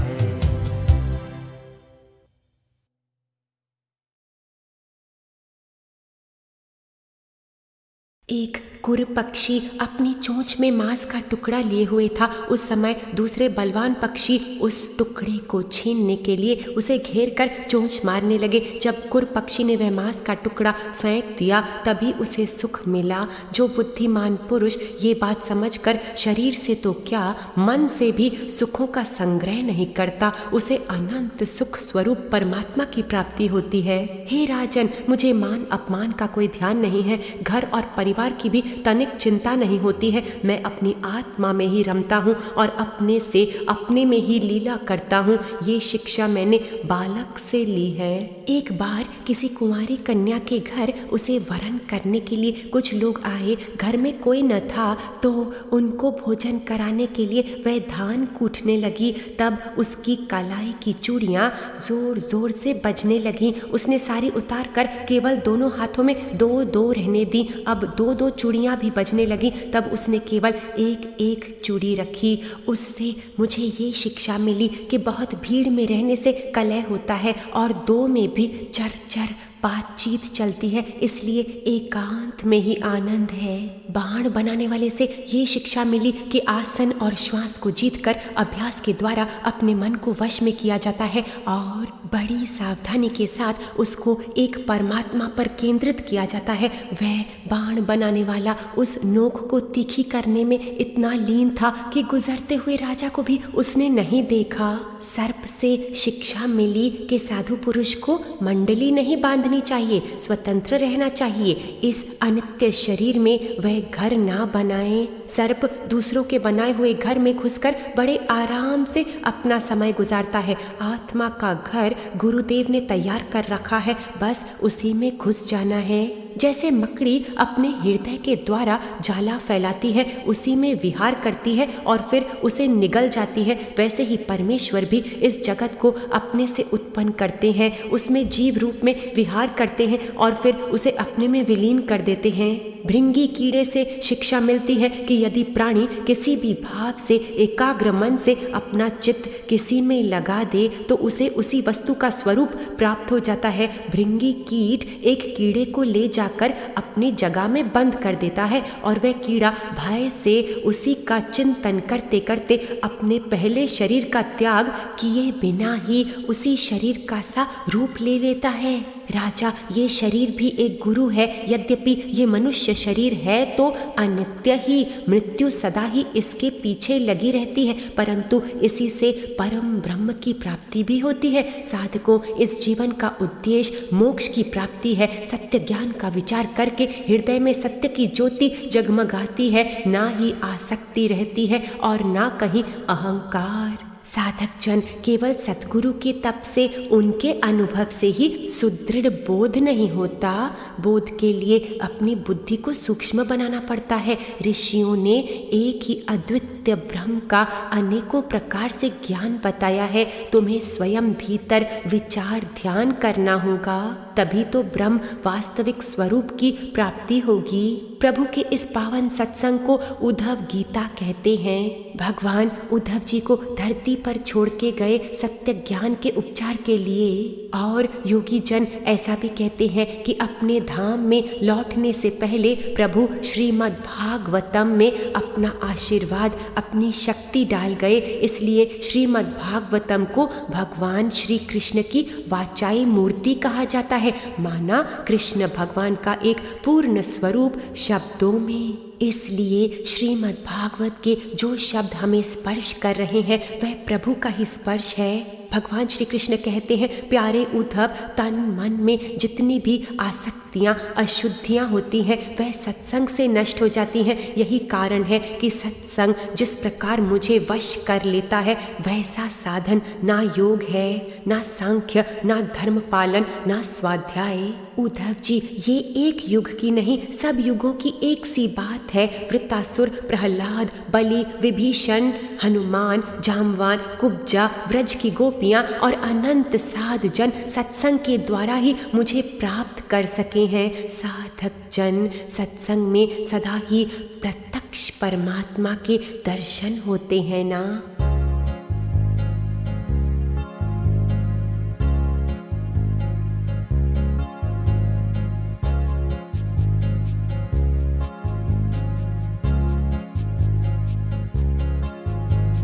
एक कुर पक्षी अपनी चोंच में मांस का टुकड़ा लिए हुए था। उस समय दूसरे बलवान पक्षी उस टुकड़े को छीनने के लिए उसे घेर कर चोंच मारने लगे। जब कुर पक्षी ने वह मांस का टुकड़ा फेंक दिया, तभी उसे सुख मिला। जो बुद्धिमान पुरुष ये बात समझकर शरीर से तो क्या, मन से भी सुखों का संग्रह नहीं करता, उसे अनंत सुख स्वरूप परमात्मा की प्राप्ति होती है। हे राजन, मुझे मान अपमान का कोई ध्यान नहीं है, घर और परिवार की भी तनिक चिंता नहीं होती है। मैं अपनी आत्मा में ही रमता हूँ और अपने से अपने में ही लीला करता हूँ। ये शिक्षा मैंने बालक से ली है। एक बार किसी कुंवारी कन्या के घर उसे वरण करने के लिए कुछ लोग आए। घर में कोई न था तो उनको भोजन कराने के लिए वह धान कूटने लगी। तब उसकी कलाई की चूड़ियाँ जोर जोर से बजने लगीं। उसने सारी उतार कर केवल दोनों हाथों में दो दो रहने दी। अब दो दो चूड़ियाँ भी बजने लगी। तब उसने केवल एक एक चूड़ी रखी। उससे मुझे ये शिक्षा मिली कि बहुत भीड़ में रहने से कलह होता है और दो में भी चर बातचीत चलती है, इसलिए एकांत में ही आनंद है। बाण बनाने वाले से ये शिक्षा मिली कि आसन और श्वास को जीतकर अभ्यास के द्वारा अपने मन को वश में किया जाता है और बड़ी सावधानी के साथ उसको एक परमात्मा पर केंद्रित किया जाता है। वह बाण बनाने वाला उस नोक को तीखी करने में इतना लीन था कि गुजरते हुए राजा को भी उसने नहीं देखा। सर्प से शिक्षा मिली कि साधु पुरुष को मंडली नहीं बांधनी चाहिए, स्वतंत्र रहना चाहिए। इस अनित्य शरीर में वह घर ना बनाए। सर्प दूसरों के बनाए हुए घर में घुसकर बड़े आराम से अपना समय गुजारता है। आत्मा का घर गुरुदेव ने तैयार कर रखा है, बस उसी में घुस जाना है। जैसे मकड़ी अपने हृदय के द्वारा जाला फैलाती है, उसी में विहार करती है और फिर उसे निगल जाती है, वैसे ही परमेश्वर भी इस जगत को अपने से उत्पन्न करते हैं, उसमें जीव रूप में विहार करते हैं और फिर उसे अपने में विलीन कर देते हैं। भृंगी कीड़े से शिक्षा मिलती है कि यदि प्राणी किसी भी भाव से एकाग्र मन से अपना चित्त किसी में लगा दे तो उसे उसी वस्तु का स्वरूप प्राप्त हो जाता है। भृंगी कीट एक कीड़े को ले जाकर अपनी जगह में बंद कर देता है और वह कीड़ा भय से उसी का चिंतन करते करते अपने पहले शरीर का त्याग किए बिना ही उसी शरीर का सा रूप ले लेता है। राजा, ये शरीर भी एक गुरु है। यद्यपि ये मनुष्य शरीर है तो अनित्य ही, मृत्यु सदा ही इसके पीछे लगी रहती है, परंतु इसी से परम ब्रह्म की प्राप्ति भी होती है। साधकों, इस जीवन का उद्देश्य मोक्ष की प्राप्ति है। सत्य ज्ञान का विचार करके हृदय में सत्य की ज्योति जगमगाती है, ना ही आसक्ति रहती है और ना कहीं अहंकार। साधक जन केवल सतगुरु के तप से, उनके अनुभव से ही सुदृढ़ बोध नहीं होता। बोध के लिए अपनी बुद्धि को सूक्ष्म बनाना पड़ता है। ऋषियों ने एक ही अद्वितीय ब्रह्म का अनेकों प्रकार से ज्ञान बताया है। तुम्हें स्वयं भीतर विचार ध्यान करना होगा, तभी तो ब्रह्म वास्तविक स्वरूप की प्राप्ति होगी। प्रभु के इस पावन सत्संग को उद्धव गीता कहते हैं। भगवान उद्धव जी को धरती पर छोड़ के गए सत्य ज्ञान के उपचार के लिए। और योगी जन ऐसा भी कहते हैं कि अपने धाम में लौटने से पहले प्रभु श्रीमद् भागवतम में अपना आशीर्वाद, अपनी शक्ति डाल गए। इसलिए श्रीमद् भागवतम को भगवान श्री कृष्ण की वाचाई मूर्ति कहा जाता है, माना कृष्ण भगवान का एक पूर्ण स्वरूप शब्दों में। इसलिए श्रीमद् भागवत के जो शब्द हमें स्पर्श कर रहे हैं वह प्रभु का ही स्पर्श है। भगवान श्री कृष्ण कहते हैं, प्यारे उद्धव, तन मन में जितनी भी आसक्तियाँ, अशुद्धियाँ होती हैं वह सत्संग से नष्ट हो जाती हैं। यही कारण है कि सत्संग जिस प्रकार मुझे वश कर लेता है वैसा साधन ना योग है, ना सांख्य, ना धर्म पालन, ना स्वाध्याय। उद्धव जी, ये एक युग की नहीं, सब युगों की एक सी बात है। वृत्तासुर, प्रहलाद, बलि, विभीषण, हनुमान, जामवान, कुब्जा, व्रज की गोपियाँ और अनंत साध जन सत्संग के द्वारा ही मुझे प्राप्त कर सके हैं। साधक जन सत्संग में सदा ही प्रत्यक्ष परमात्मा के दर्शन होते हैं ना।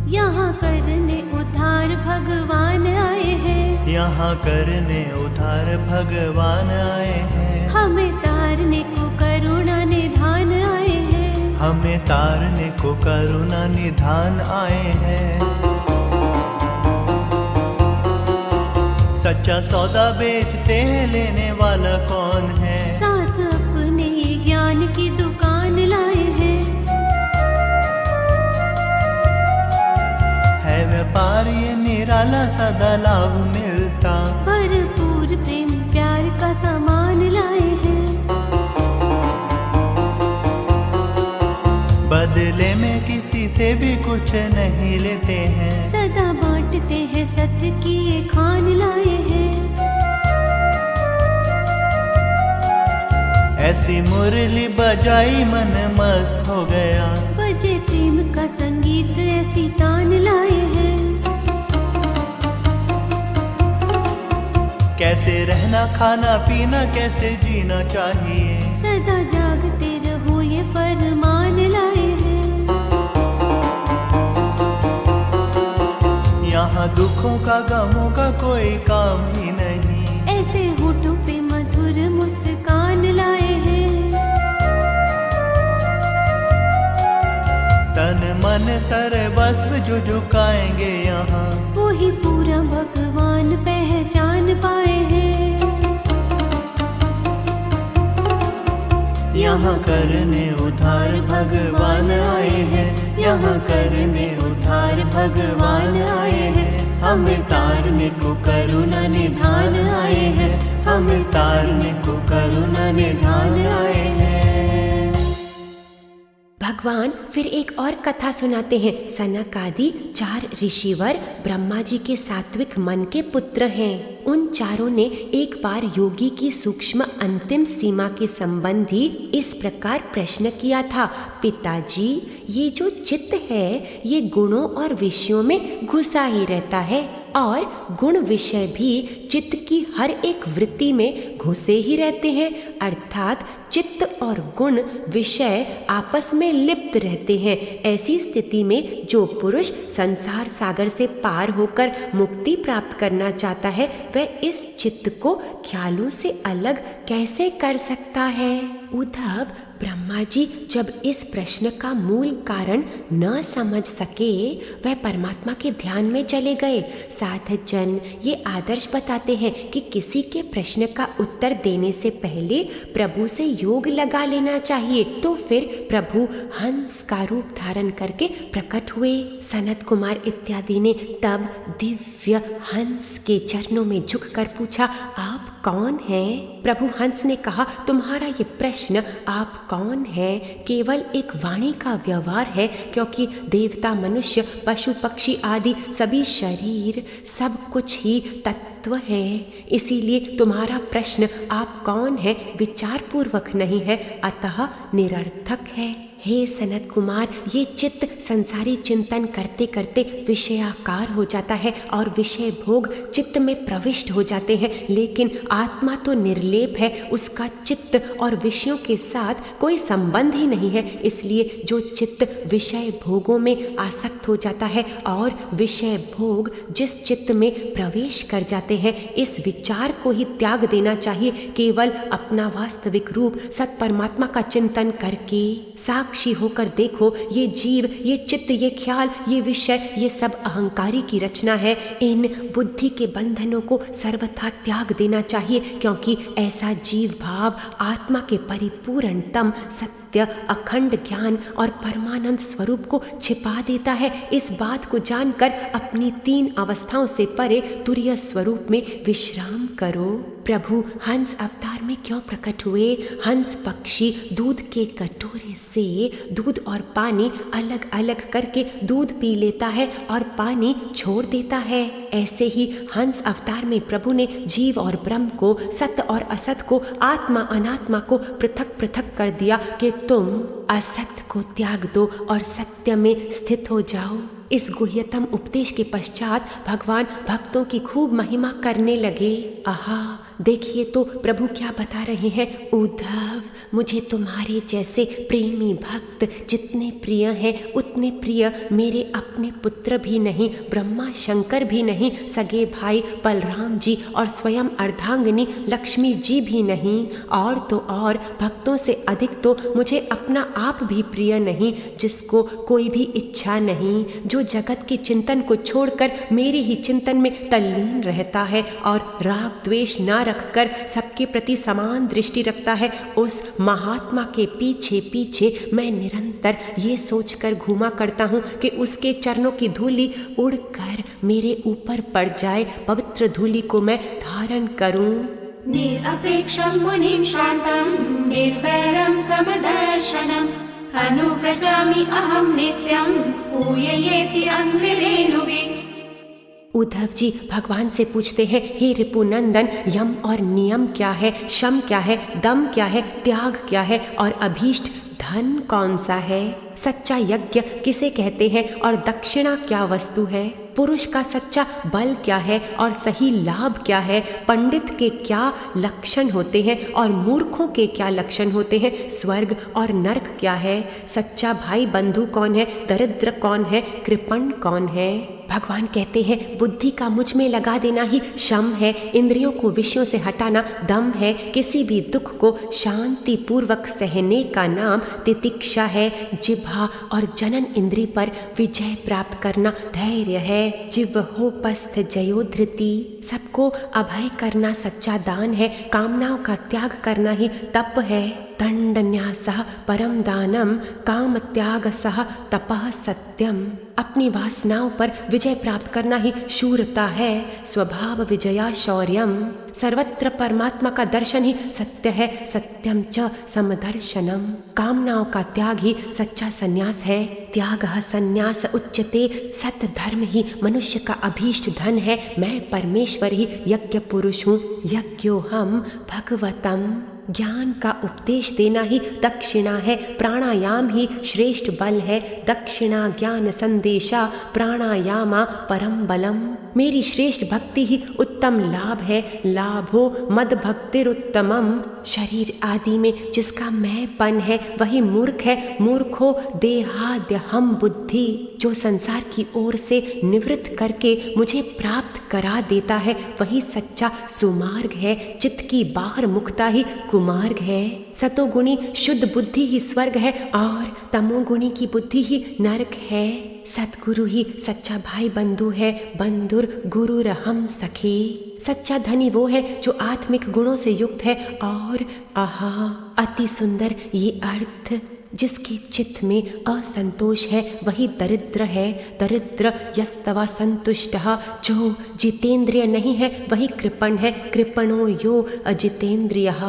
यहाँ करने उद्धार भगवान आए हैं, यहाँ करने उद्धार भगवान आए हैं। हमें तारने को करुणा निधान आए हैं, हमें तारने को करुणा निधान आए हैं। सच्चा सौदा बेचते हैं, लेने वाला कौन है? साथ अपने ज्ञान की दुकान लाए हैं। है व्यापार ये निराला, सदा लाभ मिलता। भरपूर प्रेम प्यार का सामान लाए हैं। बदले में किसी से भी कुछ नहीं लेते हैं। सदा बांटते हैं, सत्य की ये खान लाए हैं। ऐसी मुरली बजाई मन मस्त हो गया। बजे प्रेम का संगीत, ऐसी तान लाए हैं। कैसे रहना, खाना पीना, कैसे जीना चाहिए। सदा जागते रहो, ये फरमान लाए हैं। यहाँ दुखों का, गमों का कोई काम ही नहीं। ऐसे होठों पे मधुर मुस्कान लाए हैं। तन मन सर्वस्व जो झुकाएंगे यहाँ, वो ही पूरा भगवान पहचान पाए हैं। यहाँ करने उद्धार भगवान आए हैं। यहाँ करने उद्धार भगवान आए हैं। हमें तारने को करुणा निधान आए हैं। हमें तारने को करुणा निधान आए हैं। भगवान फिर एक और कथा सुनाते हैं। सनक आदि 4 ऋषिवर ब्रह्मा जी के सात्विक मन के पुत्र हैं। उन चारों ने एक बार योगी की सूक्ष्म अंतिम सीमा के संबंधी इस प्रकार प्रश्न किया था, पिताजी, ये जो चित्त है ये गुणों और विषयों में घुसा ही रहता है और गुण विषय भी चित्त की हर एक वृत्ति में घुसे ही रहते हैं, अर्थात चित्त और गुण विषय आपस में लिप्त रहते हैं। ऐसी स्थिति में जो पुरुष संसार सागर से पार होकर मुक्ति प्राप्त करना चाहता है वह इस चित्त को ख्यालों से अलग कैसे कर सकता है? उद्धव, ब्रह्मा जी जब इस प्रश्न का मूल कारण न समझ सके वह परमात्मा के ध्यान में चले गए। साधक जन ये आदर्श बताते हैं कि किसी के प्रश्न का उत्तर देने से पहले प्रभु से योग लगा लेना चाहिए। तो फिर प्रभु हंस का रूप धारण करके प्रकट हुए। सनत कुमार इत्यादि ने तब दिव्य हंस के चरणों में झुककर पूछा, आप कौन हैं? प्रभु हंस ने कहा, तुम्हारा ये प्रश्न आप कौन है केवल एक वाणी का व्यवहार है, क्योंकि देवता, मनुष्य, पशु, पक्षी आदि सभी शरीर सब कुछ ही तत्व है। इसीलिए तुम्हारा प्रश्न आप कौन है विचार पूर्वक नहीं है, अतः निरर्थक है। हे सनत कुमार, ये चित्त संसारी चिंतन करते करते विषयाकार हो जाता है और विषय भोग चित्त में प्रविष्ट हो जाते हैं, लेकिन आत्मा तो निर्लेप है, उसका चित्त और विषयों के साथ कोई संबंध ही नहीं है। इसलिए जो चित्त विषय भोगों में आसक्त हो जाता है और विषय भोग जिस चित्त में प्रवेश कर जाते हैं, इस विचार को ही त्याग देना चाहिए। केवल अपना वास्तविक रूप सत परमात्मा का चिंतन करके साक्षी होकर देखो, ये जीव, ये चित्त, ये ख्याल, ये विषय, ये सब अहंकारी की रचना है। इन बुद्धि के बंधनों को सर्वथा त्याग देना चाहिए, क्योंकि ऐसा जीव भाव आत्मा के परिपूर्णतम सत्य, अखंड ज्ञान और परमानंद स्वरूप को छिपा देता है। इस बात को जानकर अपनी 3 अवस्थाओं से परे तुरीय स्वरूप में विश्राम करो। प्रभु हंस अवतार में क्यों प्रकट हुए? हंस पक्षी दूध के कटोरे से दूध और पानी अलग अलग करके दूध पी लेता है और पानी छोड़ देता है। ऐसे ही हंस अवतार में प्रभु ने जीव और ब्रह्म को, सत्य और असत को, आत्मा अनात्मा को पृथक पृथक कर दिया कि तुम असत्य को त्याग दो और सत्य में स्थित हो जाओ। इस गुह्यतम उपदेश के पश्चात भगवान भक्तों की खूब महिमा करने लगे। आहा, देखिए तो प्रभु क्या बता रहे हैं, उद्धव, मुझे तुम्हारे जैसे प्रेमी भक्त जितने प्रिय हैं उतने प्रिय मेरे अपने पुत्र भी नहीं, ब्रह्मा शंकर भी नहीं, सगे भाई बलराम जी और स्वयं अर्धांगिनी लक्ष्मी जी भी नहीं, और तो और भक्तों से अधिक तो मुझे अपना आप भी प्रिय नहीं, जिसको कोई भी इच्छा नहीं, जो जगत के चिंतन को छोड़कर मेरे ही चिंतन में तल्लीन रहता है और राग द्वेष ना रखकर सबके प्रति समान दृष्टि रखता है। उस महात्मा के पीछे पीछे मैं निरंतर ये सोचकर घूमा करता हूँ कि उसके चरणों की धूली उड़कर मेरे ऊपर पड़ जाए, पवित्र धूली को मैं धारण करूँ। निरपेक्षं मुनिं शान्तं निर्वैरं समदर्शनम् अनुव्रजामि अहं नित्यं पूजयेति अङ्घ्रिरेणुभिः। उद्धव जी भगवान से पूछते हैं, हे रिपुनंदन, यम और नियम क्या है, शम क्या है, दम क्या है, त्याग क्या है और अभीष्ट धन कौन सा है? सच्चा यज्ञ किसे कहते हैं और दक्षिणा क्या वस्तु है? पुरुष का सच्चा बल क्या है और सही लाभ क्या है? पंडित के क्या लक्षण होते हैं और मूर्खों के क्या लक्षण होते हैं? स्वर्ग और नरक क्या है? सच्चा भाई बंधु कौन है? दरिद्र कौन है? कृपण कौन है? भगवान कहते हैं, बुद्धि का मुझ में लगा देना ही शम है, इंद्रियों को विषयों से हटाना दम है, किसी भी दुख को शांति पूर्वक सहने का नाम तितिक्षा है, जिह्वा और जनन इंद्री पर विजय प्राप्त करना धैर्य है, जिह्वहोपस्थ जयोधृति, सबको अभय करना सच्चा दान है, कामनाओं का त्याग करना ही तप है। दंडन्यासः परम दानम, काम त्याग सह तपः सत्यम। अपनी वासनाओं पर विजय प्राप्त करना ही शूरता है, स्वभाव विजया शौर्यम। सर्वत्र परमात्मा का दर्शन ही सत्य है, सत्यम च समदर्शनम। कामनाओं का त्याग ही सच्चा संन्यास है, त्यागः संन्यास उच्यते। सत धर्म ही मनुष्य का अभीष्ट धन है। मैं परमेश्वर ही यज्ञ पुरुष हूँ, यज्ञोहम भगवतम। ज्ञान का उपदेश देना ही दक्षिणा है, प्राणायाम ही श्रेष्ठ बल है। दक्षिणा ज्ञान संदेशा, प्राणायामा परम बलम। मेरी श्रेष्ठ भक्ति ही उत्तम लाभ है, लाभो मद भक्तिरुत्तमम। शरीर आदि में जिसका मैंपन है वही मूर्ख है, मूर्खो देहाद्य हम बुद्धि। जो संसार की ओर से निवृत्त करके मुझे प्राप्त करा देता है वही सच्चा सुमार्ग है। चित्त की बाहर मुक्ता ही कुमार्ग है। सतोगुणी शुद्ध बुद्धि ही स्वर्ग है और तमोगुणी की बुद्धि ही नरक है। सतगुरु ही सच्चा भाई बंधु है, बंधुर गुरुर हम सखे। सच्चा धनी वो है जो आत्मिक गुणों से युक्त है और आहा अति सुंदर ये अर्थ। जिसके चित्त में असंतोष है वही दरिद्र है, दरिद्र यस्तवा संतुष्टः। जो जितेंद्रिय नहीं है वही कृपण है, कृपणो यो अजितेंद्रियः।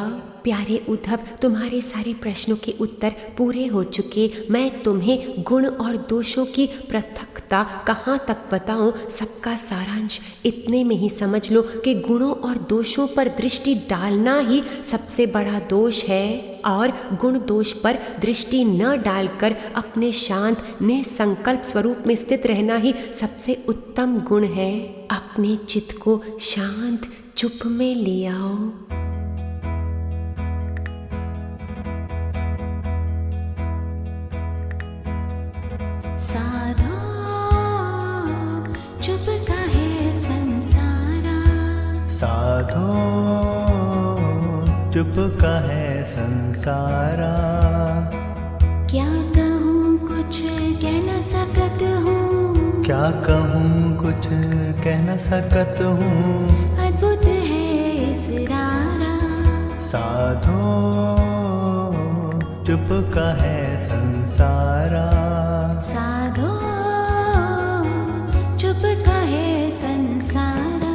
प्यारे उद्धव, तुम्हारे सारे प्रश्नों के उत्तर पूरे हो चुके। मैं तुम्हें गुण और दोषों की पृथकता कहाँ तक बताऊं, सबका सारांश इतने में ही समझ लो कि गुणों और दोषों पर दृष्टि डालना ही सबसे बड़ा दोष है और गुण दोष पर दृष्टि न डालकर अपने शांत निसंकल्प स्वरूप में स्थित रहना ही सबसे उत्तम गुण है। अपने चित्त को शांत चुप में ले आओ। साधो चुप काहे संसारा, साधो चुप काहे संसारा। क्या कहूँ कुछ कह न सकत हूँ, क्या कहूँ कुछ कह न सकत हूँ। अद्भुत है इसरारा, साधो चुप काहे संसारा। साधो चुप काहे संसारा।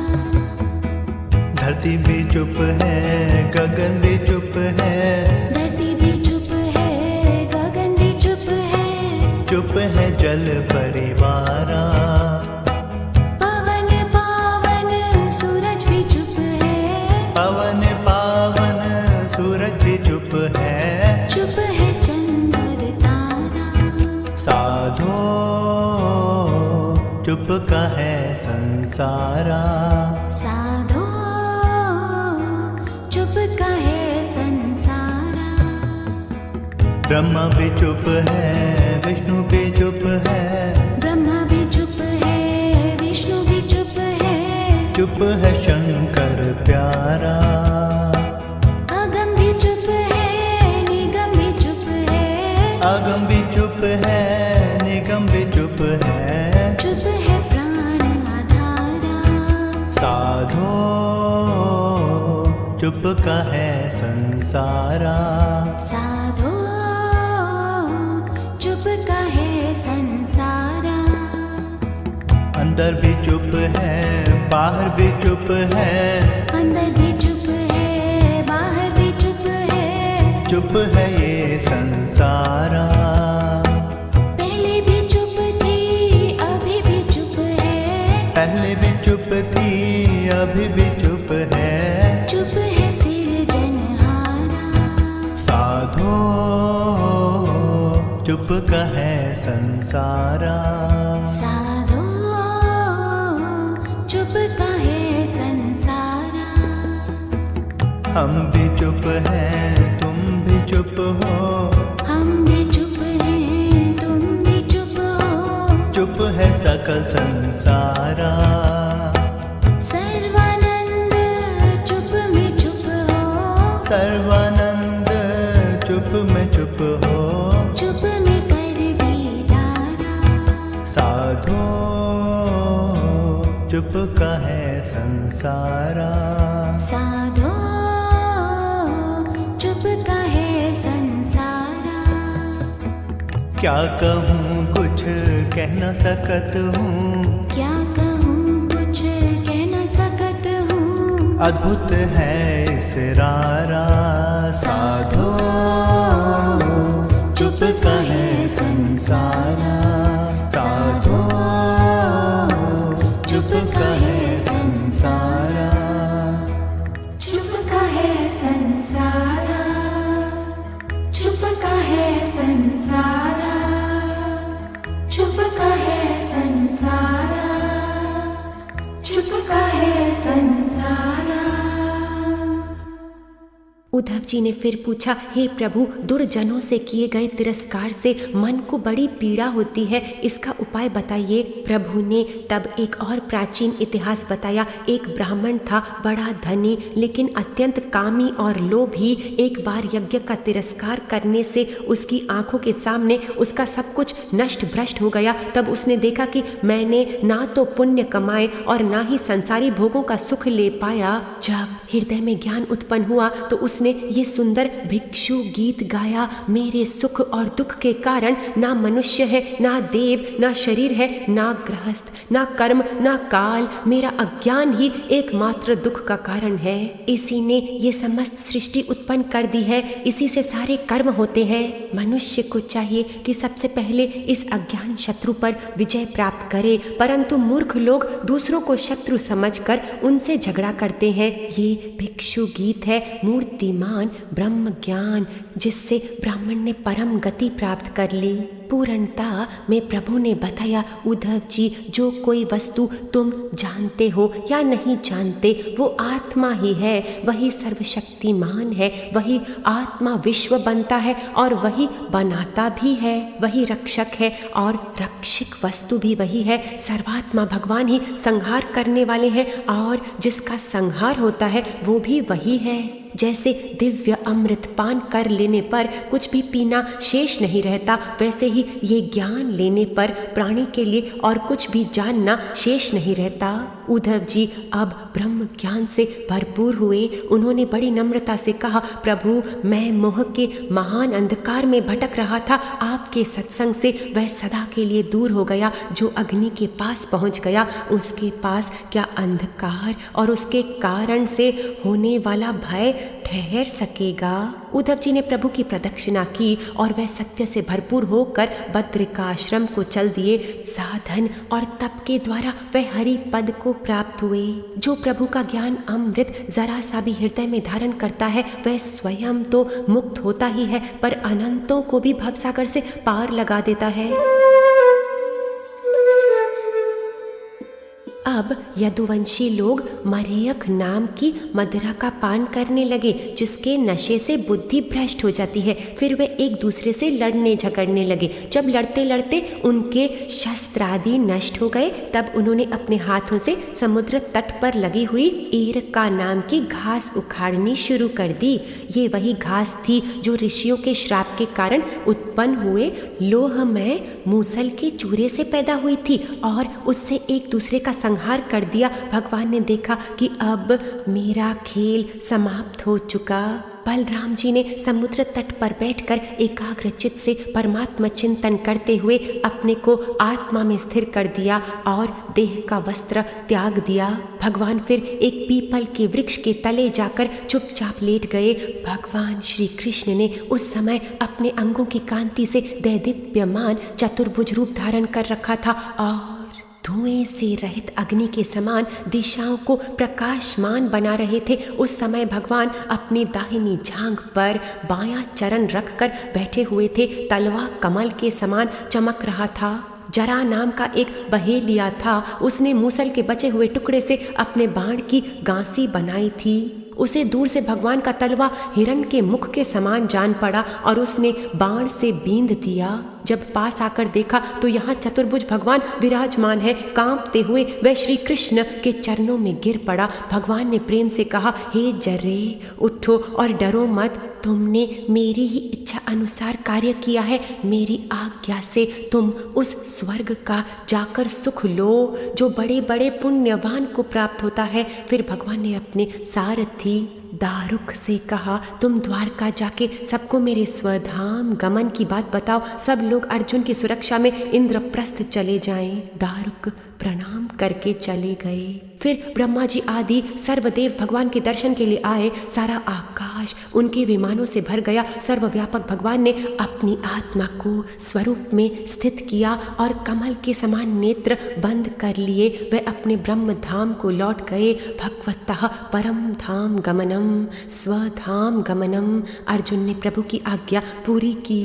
धरती भी चुप है, गगन भी चुप है। धरती भी चुप है, गगन भी चुप है। चुप है जल परिवारा। पवन पावन सूरज भी चुप है, पवन पावन सूरज भी चुप है। चुप है चंद्र तारा। साधो चुप काहे संसारा। साधो चुप काहे संसारा। ब्रह्मा भी चुप है, विष्णु भी चुप है। ब्रह्मा भी चुप है, विष्णु भी चुप है। चुप है शंकर प्यारा। अगम भी चुप है, निगम भी चुप है। अगम भी चुप है, निगम भी चुप है। चुप है प्राण आधारा। साधो चुप काहे संसारा। साधो चुप काहे संसारा। अंदर भी चुप है, बाहर भी चुप है। अंदर भी चुप है, बाहर भी चुप है। चुप है ये संसारा। पहले भी चुप थी, अभी भी चुप है। पहले भी चुप थी, अभी भी चुप है। चुप है सिरजनहारा। साधो चुप काहे संसारा। साधो चुप काहे संसारा। हम भी चुप हैं, तुम भी चुप हो। हम भी चुप हैं, तुम भी चुप हो। चुप है सकल संसारा। सर्वानंद चुप में चुप हो। सर्वानंद चुप में चुप हो। चुप में कर दीदारा। साधो चुप काहे संसारा। साधो चुप काहे संसारा। क्या कहूँ कुछ कह न सकत हूँ, क्या कहूँ कुछ कह न सकत हूँ। अद्भुत है इसरारा साधो, चुप कहे संसारा साधो, चुप कहे संसारा। चुप कहे संसारा, चुप कहे संसारा, चुप कहे संसारा, चुप कहे संसारा। उद्धव जी ने फिर पूछा, हे प्रभु, दुर्जनों से किए गए तिरस्कार से मन को बड़ी पीड़ा होती है, इसका उपाय बताइए। प्रभु ने तब एक और प्राचीन इतिहास बताया। एक ब्राह्मण था, बड़ा धनी लेकिन अत्यंत कामी और लोभी। एक बार यज्ञ का तिरस्कार करने से उसकी आंखों के सामने उसका सब कुछ नष्ट भ्रष्ट हो गया। तब उसने देखा कि मैंने ना तो पुण्य कमाए और ना ही संसारी भोगों का सुख ले पाया। जब हृदय में ज्ञान उत्पन्न हुआ तो उसने ये सुंदर भिक्षु गीत गाया। मेरे सुख और दुख के कारण ना मनुष्य है, ना देव, ना शरीर है, ना गृहस्थ, ना कर्म, ना काल। मेरा अज्ञान ही एकमात्र दुख का कारण है। इसी ने ये समस्त सृष्टि उत्पन्न कर दी है, इसी से सारे कर्म होते हैं। मनुष्य को चाहिए कि सबसे पहले इस अज्ञान शत्रु पर विजय प्राप्त करे, परंतु मूर्ख लोग दूसरों को शत्रु समझकर उनसे झगड़ा करते हैं। ये भिक्षु गीत है मूर्तिमान ब्रह्म ज्ञान, जिससे ब्राह्मण ने परम गति प्राप्त कर ली। पूर्णता में प्रभु ने बताया, उद्धव जी, जो कोई वस्तु तुम जानते हो या नहीं जानते वो आत्मा ही है, वही सर्वशक्तिमान है, वही आत्मा विश्व बनता है और वही बनाता भी है, वही रक्षक है और रक्षक वस्तु भी वही है। सर्वात्मा भगवान ही संहार करने वाले हैं और जिसका संहार होता है वो भी वही है। जैसे दिव्य अमृत पान कर लेने पर कुछ भी पीना शेष नहीं रहता, वैसे ही ये ज्ञान लेने पर प्राणी के लिए और कुछ भी जानना शेष नहीं रहता। उद्धव जी अब ब्रह्म ज्ञान से भरपूर हुए। उन्होंने बड़ी नम्रता से कहा, प्रभु, मैं मोह के महान अंधकार में भटक रहा था, आपके सत्संग से वह सदा के लिए दूर हो गया। जो अग्नि के पास पहुंच गया, उसके पास क्या अंधकार और उसके कारण से होने वाला भय ठहर सकेगा। उद्धव जी ने प्रभु की प्रदक्षिणा की और वह सत्य से भरपूर होकर बद्रिकाश्रम को चल दिए। साधन और तप के द्वारा वह हरि पद को प्राप्त हुए। जो प्रभु का ज्ञान अमृत जरा सा भी हृदय में धारण करता है, वह स्वयं तो मुक्त होता ही है, पर अनंतों को भी भवसागर से पार लगा देता है। अब यदुवंशी लोग मरेयक नाम की मदिरा का पान करने लगे, जिसके नशे से बुद्धि भ्रष्ट हो जाती है। फिर वे एक दूसरे से लड़ने झगड़ने लगे। जब लड़ते लड़ते उनके शस्त्र आदि नष्ट हो गए, तब उन्होंने अपने हाथों से समुद्र तट पर लगी हुई एरका नाम की घास उखाड़नी शुरू कर दी। ये वही घास थी जो ऋषियों के श्राप के कारण उत्पन्न हुए लोहमय मूसल के चूरे से पैदा हुई थी और उससे एक दूसरे का संहार कर दिया। भगवान ने देखा कि अब मेरा खेल समाप्त हो चुका। बलराम जी ने समुद्र तट पर बैठकर एकाग्रचित्त से परमात्मा चिंतन करते हुए अपने को आत्मा में स्थिर कर दिया और देह का वस्त्र त्याग दिया। भगवान फिर एक पीपल के वृक्ष के तले जाकर चुपचाप लेट गए। भगवान श्री कृष्ण ने उस समय अपने अंगों की कांति से दैदीप्यमान चतुर्भुज रूप धारण कर रखा था और धुएं से रहित अग्नि के समान दिशाओं को प्रकाशमान बना रहे थे। उस समय भगवान अपनी दाहिनी जांघ पर बायां चरण रखकर बैठे हुए थे। तलवा कमल के समान चमक रहा था। जरा नाम का एक बहेलिया था, उसने मूसल के बचे हुए टुकड़े से अपने बाण की गांसी बनाई थी। उसे दूर से भगवान का तलवा हिरण के मुख के समान जान पड़ा और उसने बाण से बींध दिया। जब पास आकर देखा तो यहाँ चतुर्भुज भगवान विराजमान है। कांपते हुए वह श्री कृष्ण के चरणों में गिर पड़ा। भगवान ने प्रेम से कहा, हे जर्रे, उठो और डरो मत। तुमने मेरी ही इच्छा अनुसार कार्य किया है। मेरी आज्ञा से तुम उस स्वर्ग का जाकर सुख लो जो बड़े बड़े पुण्यवान को प्राप्त होता है। फिर भगवान ने अपने सारथी दारुक से कहा, तुम द्वारका जाके सबको मेरे स्वधाम गमन की बात बताओ। सब लोग अर्जुन की सुरक्षा में इंद्रप्रस्थ चले जाएं। दारुक प्रणाम करके चले गए। फिर ब्रह्मा जी आदि सर्वदेव भगवान के दर्शन के लिए आए। सारा आकाश उनके विमानों से भर गया। सर्वव्यापक भगवान ने अपनी आत्मा को स्वरूप में स्थित किया और कमल के समान नेत्र बंद कर लिए। वे अपने ब्रह्म धाम को लौट गए। भगवतः परम धाम गमनम स्वधाम गमनम। अर्जुन ने प्रभु की आज्ञा पूरी की।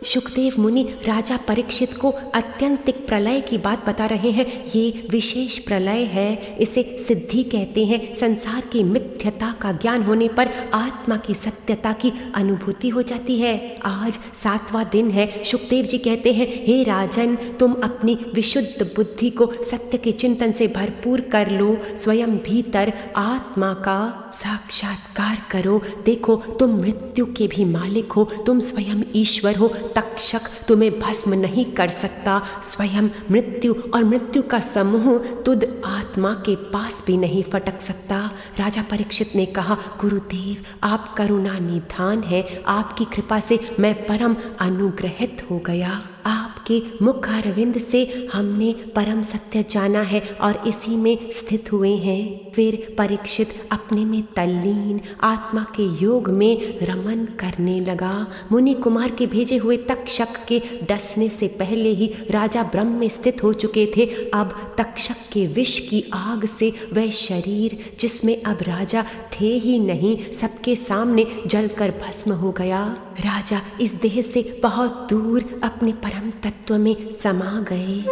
सुखदेव मुनि राजा परीक्षित को अत्यंतिक प्रलय की बात बता रहे हैं। ये विशेष प्रलय है, इसे सिद्धि कहते हैं। संसार की मिथ्यता का ज्ञान होने पर आत्मा की सत्यता की अनुभूति हो जाती है। आज 7वां दिन है। सुखदेव जी कहते हैं, हे राजन, तुम अपनी विशुद्ध बुद्धि को सत्य के चिंतन से भरपूर कर लो। स्वयं भीतर आत्मा का साक्षात्कार करो। देखो, तुम मृत्यु के भी मालिक हो। तुम स्वयं ईश्वर हो। तक्षक तुम्हें भस्म नहीं कर सकता। स्वयं मृत्यु और मृत्यु का समूह तुद आत्मा के पास भी नहीं फटक सकता। राजा परीक्षित ने कहा, गुरुदेव, आप करुणा निधान है। आपकी कृपा से मैं परम अनुग्रहित हो गया। आपके मुख अरविंद से हमने परम सत्य जाना है और इसी में स्थित हुए हैं। फिर परीक्षित अपने में तल्लीन आत्मा के योग में रमन करने लगा। मुनि कुमार के भेजे हुए तक्षक के डसने से पहले ही राजा ब्रह्म में स्थित हो चुके थे। अब तक्षक के विष की आग से वह शरीर, जिसमें अब राजा थे ही नहीं, सबके सामने जलकर भस्म हो गया। राजा इस देह से बहुत दूर अपने परम तत्व में समा गए।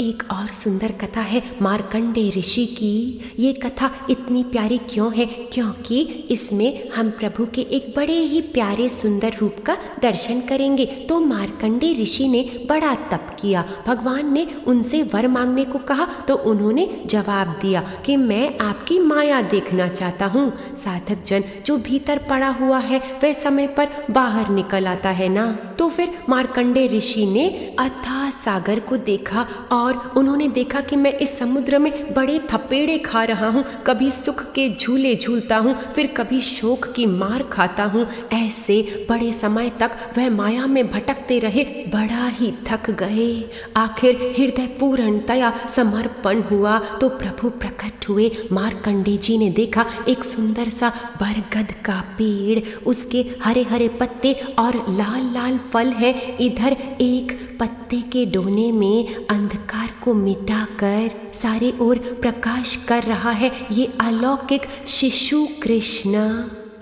एक और सुंदर कथा है मार्कंडेय ऋषि की। ये कथा इतनी प्यारी क्यों है? क्योंकि इसमें हम प्रभु के एक बड़े ही प्यारे सुंदर रूप का दर्शन करेंगे। तो मार्कंडेय ऋषि ने बड़ा तप किया। भगवान ने उनसे वर मांगने को कहा तो उन्होंने जवाब दिया कि मैं आपकी माया देखना चाहता हूँ। साधक जन जो भीतर पड़ा हुआ है वह समय पर बाहर निकल आता है ना। तो फिर मार्कंडेय ऋषि ने अथाह सागर को देखा और उन्होंने देखा कि मैं इस समुद्र में बड़े थपेड़े खा रहा हूँ। कभी सुख के झूले झूलता हूँ, फिर कभी शोक की मार खाता हूँ। ऐसे बड़े समय तक वह माया में भटकते रहे, बड़ा ही थक गए। आखिर हृदय पूर्णतया समर्पण हुआ तो प्रभु प्रकट हुए। मार्कंडेय जी ने देखा एक सुंदर सा बरगद का पेड़, उसके हरे हरे पत्ते और लाल लाल फल है। इधर एक पत्ते के डोने में अंधकार को मिटाकर सारे ओर प्रकाश कर रहा है ये अलौकिक शिशु कृष्ण।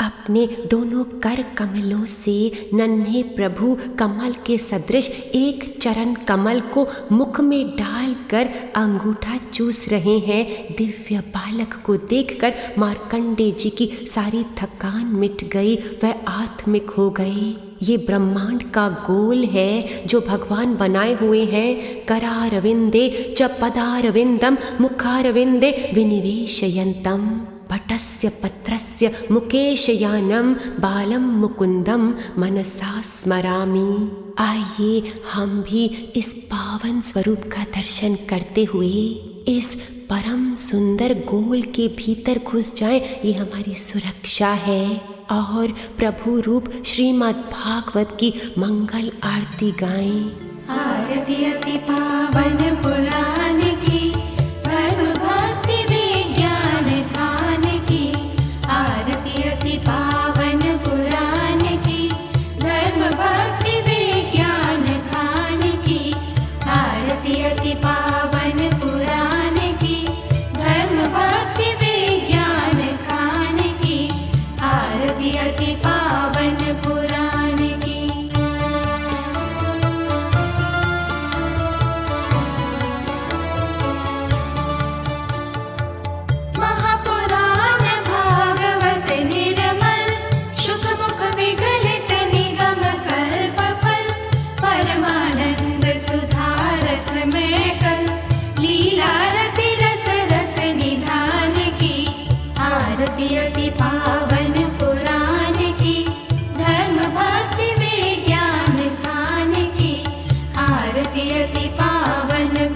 अपने दोनों कर कमलों से नन्हे प्रभु कमल के सदृश एक चरण कमल को मुख में डालकर अंगूठा चूस रहे हैं। दिव्य बालक को देखकर मार्कंडेय जी की सारी थकान मिट गई, वह आत्मिक हो गए। ये ब्रह्मांड का गोल है जो भगवान बनाए हुए हैं। करारविंदे च पदारविंदम मुखारविंदे विनिवेशयन्तम पटस्य पत्रस्य मुकेशयानम बालम मुकुंदम मनसा स्मरामि। आइए हम भी इस पावन स्वरूप का दर्शन करते हुए इस परम सुंदर गोल के भीतर घुस जाएं। ये हमारी सुरक्षा है और प्रभु रूप श्रीमद् भागवत की मंगल आरती गाएं। आरती अति पावन पुराण की, धर्म भक्ति विज्ञान खान की। आरती अति पावन पुराण की, धर्म भक्ति विज्ञान खान की। आरती अति पावन पुराण की, धर्म भक्ति विज्ञान खान की। आरती अति पावन पुराण की। महापुराण भागवत निर्मल, शुक मुख विगलित निगम कल्पफल। परमानंद सुधारस में कल, लीला रति रस रस निधान की। आरती अति पावन पुराण की, धर्म भक्ति विज्ञान खान की। आरती अति पावन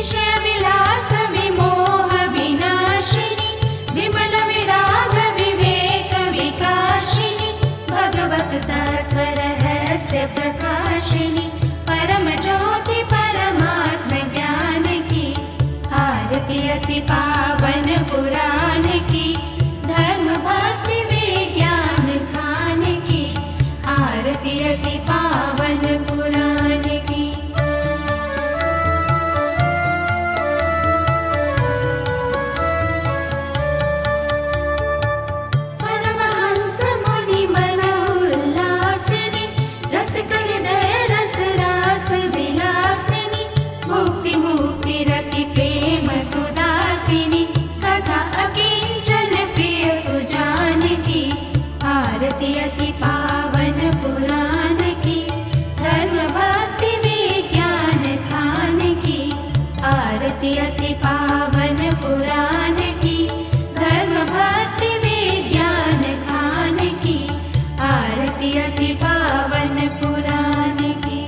विषय विलास विमोह विनाशिनी विमल विराग विवेक विकाशिनी भगवत तत्व रहस्य प्रकाशिनी परम ज्योति परमात्म ज्ञान की आरती अति पावन पुराण की धर्म भक्ति विज्ञान खान की आरती अति पावन पुराण की। परमहंस मुनि मन उल्लासिनी रस हृदय रस रास विलासिनी मुक्ति मुक्ति रति प्रेम सुदासिनी कथा अकिंचन प्रिय सुजान की आरती अति पावन पुराण की धर्म भक्ति विज्ञान खान की आरती अति पावन पुराण की धर्म भक्ति विज्ञान खान की आरती अति पावन पुराण की।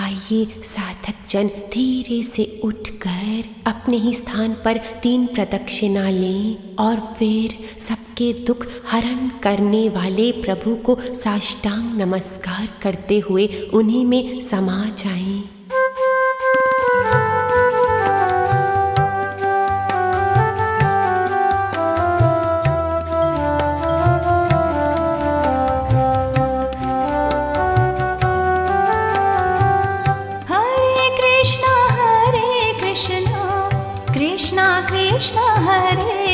आइए साधक जन धीरे से उठकर अपने ही स्थान पर 3 प्रदक्षिणा लें और फिर सबके दुख हरण करने वाले प्रभु को साष्टांग नमस्कार करते हुए उन्हीं में समा जाएं। कृष्णा कृष्णा हरे